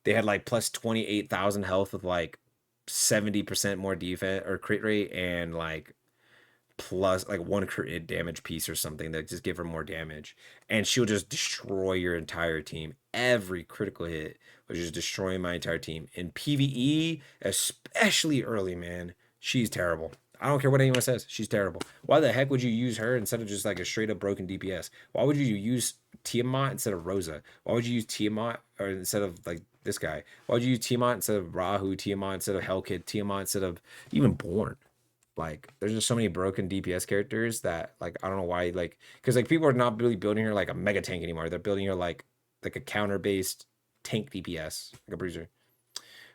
they had like plus 28,000 health with like 70% more defense or crit rate and like plus like one crit damage piece or something that just give her more damage. And she'll just destroy your entire team. Every critical hit was just destroying my entire team. In PvE, especially early, man, she's terrible. I don't care what anyone says. She's terrible. Why the heck would you use her instead of just like a straight up broken DPS? Why would you use Tiamat instead of Rosa? Why would you use Tiamat or instead of like this guy? Why would you use Tiamat instead of Rahu? Tiamat instead of Hellkid? Tiamat instead of even Born? Like, there's just so many broken DPS characters that like I don't know why like because like people are not really building her like a mega tank anymore. They're building her like a counter based tank DPS like a bruiser.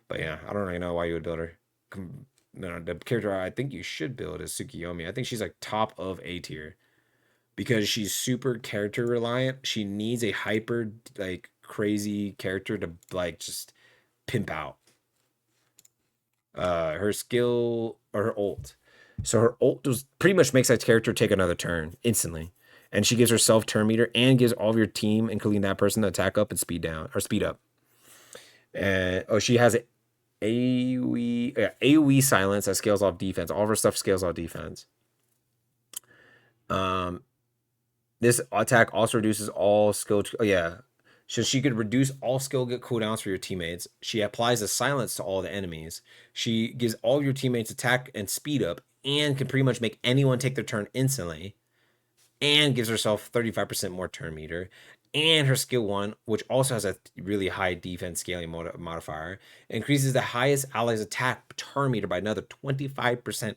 But yeah, I don't really know why you would build her. No, the character I think you should build is Tsukiyomi. I think she's like top of A tier because she's super character reliant. She needs a hyper like crazy character to like just pimp out. Her skill or her ult. So her ult was pretty much makes that character take another turn instantly. And she gives herself turn meter and gives all of your team, including that person, to attack up and speed down or speed up. And she has AoE, AoE silence that scales off defense. All of her stuff scales off defense. This attack also reduces all skill. Oh yeah, so she could reduce all skill get cooldowns for your teammates. She applies a silence to all the enemies. She gives all your teammates attack and speed up, and can pretty much make anyone take their turn instantly. And gives herself 35% more turn meter. And her skill 1, which also has a really high defense scaling modifier, increases the highest ally's attack turn meter by another 25%.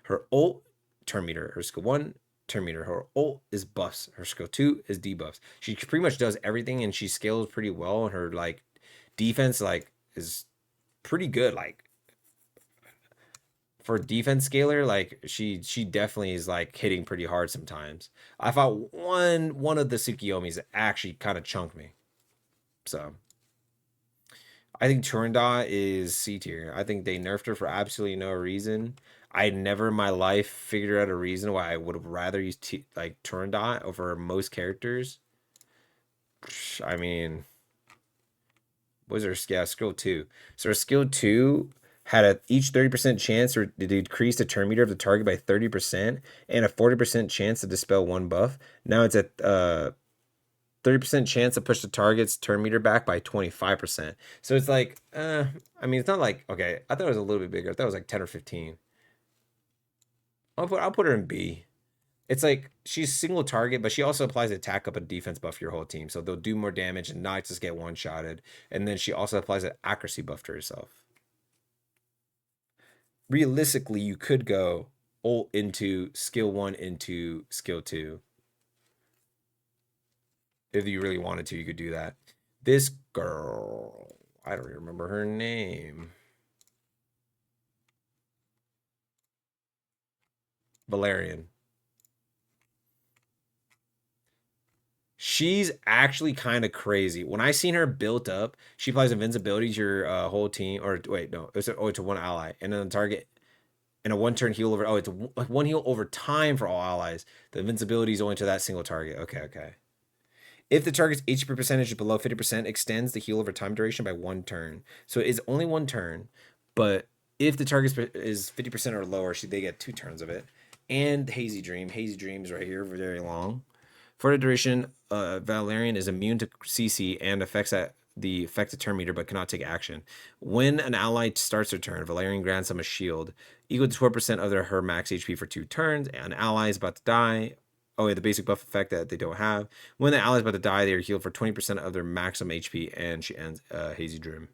Her ult turn meter, her skill 1 turn meter, her ult is buffs, her skill 2 is debuffs. She pretty much does everything and she scales pretty well, and her like defense like is pretty good. Like for defense scaler, like she definitely is like hitting pretty hard sometimes. I thought one of the Tsukiyomis actually kind of chunked me. So I think Turandot is C tier. I think they nerfed her for absolutely no reason. I never in my life figured out a reason why I would have rather used like Turandot over most characters. I mean, what was her skill two? So her skill two had a each 30% chance or to decrease the turn meter of the target by 30% and a 40% chance to dispel one buff. Now it's at 30% chance to push the target's turn meter back by 25%. So it's like, I mean, it's not like, okay, I thought it was a little bit bigger. I thought it was like 10 or 15. I'll put her in B. It's like she's single target, but she also applies attack up a defense buff to your whole team. So they'll do more damage and not just get one-shotted. And then she also applies an accuracy buff to herself. Realistically, you could go ult into skill 1 into skill 2. If you really wanted to, you could do that. This girl, I don't remember her name. Valerian. She's actually kind of crazy. When I seen her built up, she applies invincibility to your whole team. Or wait, no, to one ally, and then the target and a one-turn heal over. Oh, it's one heal over time for all allies. The invincibility is only to that single target. Okay, okay. If the target's HP percentage is below 50%, extends the heal over time duration by one turn. So it is only one turn, but if the target is 50% or lower, they get 2 turns of it. And Hazy Dream. Hazy Dream is right here for very long. For the duration, Valerian is immune to CC and affects the affected turn meter, but cannot take action. When an ally starts their turn, Valerian grants them a shield equal to 12% of her max HP for 2 turns. An ally is about to die. Oh, yeah, the basic buff effect that they don't have. When the ally is about to die, they are healed for 20% of their maximum HP, and she ends Hazy Dream.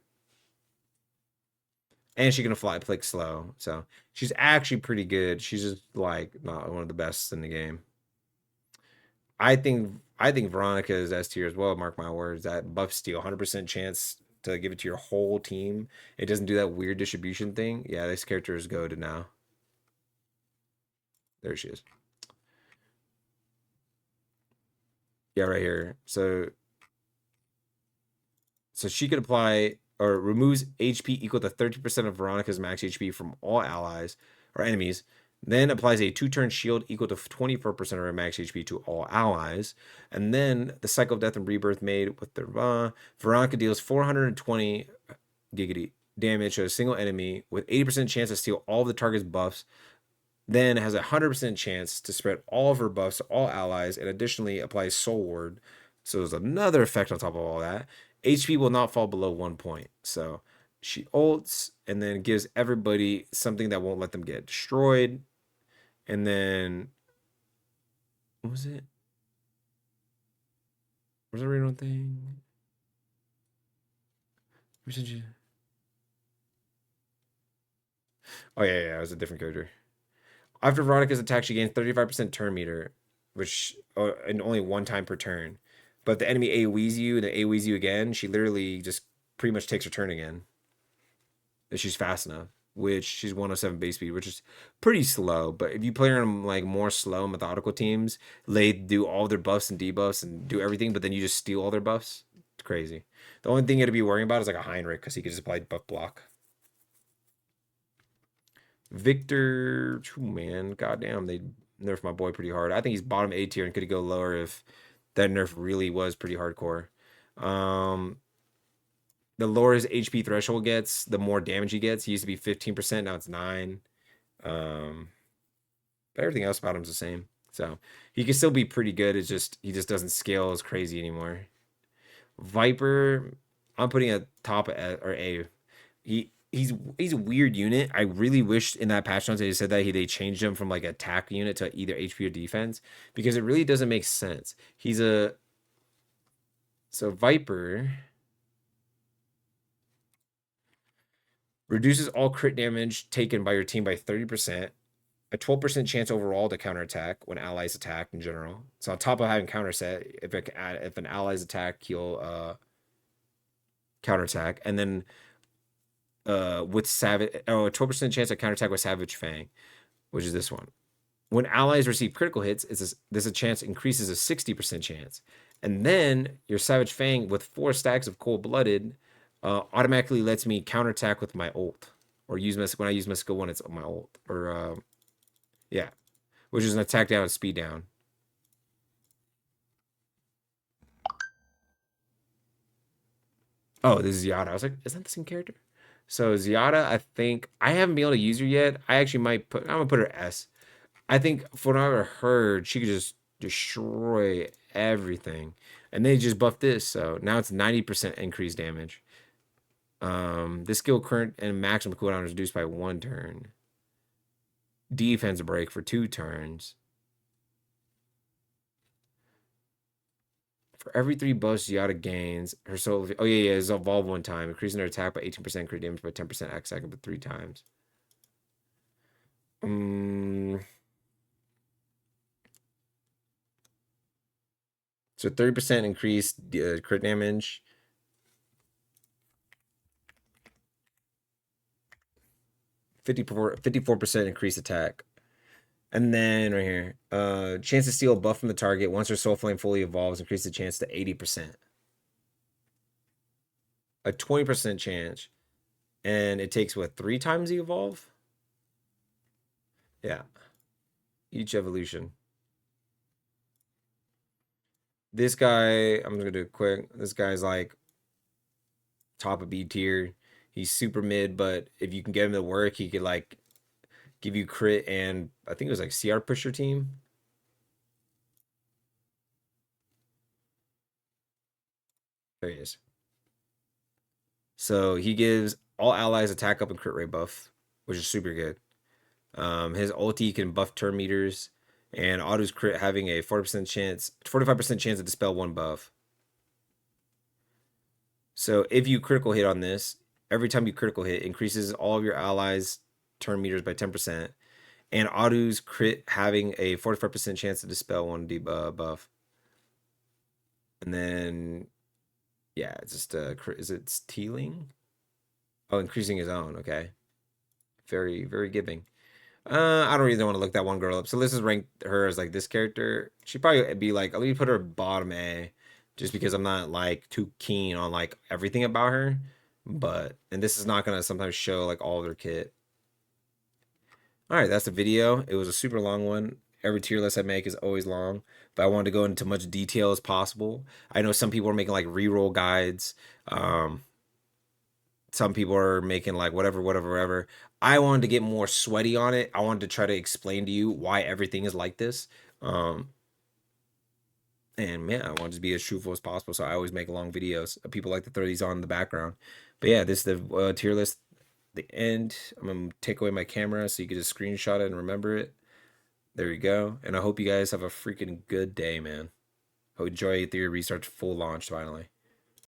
And she can fly, play slow, so she's actually pretty good. She's just like not one of the best in the game. I think Veronica is S tier as well. Mark my words. That buff steal, 100% chance to give it to your whole team. It doesn't do that weird distribution thing. Yeah, this character is goated now. There she is. Yeah, right here. So she could apply or removes HP equal to 30% of Veronica's max HP from all allies or enemies. Then applies a 2-turn shield equal to 24% of her max HP to all allies. And then the cycle of death and rebirth made with the Veronica deals 420 giggity damage to a single enemy with 80% chance to steal all of the target's buffs. Then has a 100% chance to spread all of her buffs to all allies, and additionally applies Soul Ward. So there's another effect on top of all that. HP will not fall below 1 point. So she ults and then gives everybody something that won't let them get destroyed. And then what was it? What's the original thing? Oh yeah, it was a different character. After Veronica's attack, she gains 35% turn meter, which and only 1 time per turn. But if the enemy AoEs you, and then AoEs you again, she literally just pretty much takes her turn again. If she's fast enough, which she's 107 base speed, which is pretty slow. But if you play her on like more slow methodical teams, they do all their buffs and debuffs and do everything, but then you just steal all their buffs. It's crazy. The only thing you got to be worrying about is like a Heinrich because he can just apply buff block. Victor, man, goddamn, they nerfed my boy pretty hard. I think he's bottom A tier and could go lower if that nerf really was pretty hardcore. The lower his HP threshold gets, the more damage he gets. He used to be 15%, now it's 9. But everything else about him's the same. So he can still be pretty good. It's just he just doesn't scale as crazy anymore. Viper, I'm putting a top or A. He's a weird unit. I really wish in that patch notes they said that they changed him from like attack unit to either HP or defense because it really doesn't make sense. So Viper reduces all crit damage taken by your team by 30%, a 12% chance overall to counterattack when allies attack in general. So on top of having counter set, if an ally's attack, he'll counterattack, and then with Savage. Oh, a 12% chance to counterattack with Savage Fang, which is this one. When allies receive critical hits, this a chance increases a 60% chance. And then your Savage Fang with 4 stacks of Cold Blooded automatically lets me counterattack with my ult. Or use my, when I use my skill 1, it's on my ult. Or, yeah. Which is an attack down and speed down. Oh, this is Yada. I was like, is that the same character? So Ziada, I think I haven't been able to use her yet. I actually might put. I'm gonna put her S. I think from what I ever heard, she could just destroy everything, and they just buffed this, so now it's 90% increased damage. This skill current and maximum cooldown is reduced by 1 turn. Defense break for 2 turns. For every 3 buffs Yada gains, her soul. Oh yeah, it's evolve 1 time, increasing her attack by 18%, crit damage by 10% X second, but 3 times. So 30% increased crit damage. 54% increased attack. And then right here, chance to steal a buff from the target once her soul flame fully evolves, increase the chance to 80%. A 20% chance. And it takes what, 3 times the evolve? Yeah. Each evolution. This guy, I'm gonna do it quick. This guy's like top of B tier. He's super mid, but if you can get him to work, he could like give you crit and I think it was like CR pusher team. There he is. So he gives all allies attack up and crit rate buff, which is super good. His ulti can buff turn meters, and autos crit having a 40% chance, 45% chance to dispel 1 buff. So if you critical hit on this, every time you critical hit, increases all of your allies' turn meters by 10%, and autos crit having a 45% chance to dispel 1 buff. And then, yeah, it's just is it stealing? Oh, increasing his own. Okay, very very giving. I don't really want to look that one girl up. So let's just rank her as like this character. She'd probably be like, let me put her bottom A, just because I'm not like too keen on like everything about her. But and this is not gonna sometimes show like all of their kit. All right, that's the video. It was a super long one. Every tier list I make is always long, but I wanted to go into much detail as possible. I know some people are making like reroll guides. Some people are making like whatever, whatever, whatever. I wanted to get more sweaty on it. I wanted to try to explain to you why everything is like this. And yeah, I want to be as truthful as possible. So I always make long videos. People like to throw these on in the background. But yeah, this is the tier list. The end. I'm gonna take away my camera so you can just screenshot it and remember it. There you go. And I hope you guys have a freaking good day, man. Hope you enjoy Etheria Restart full launch finally.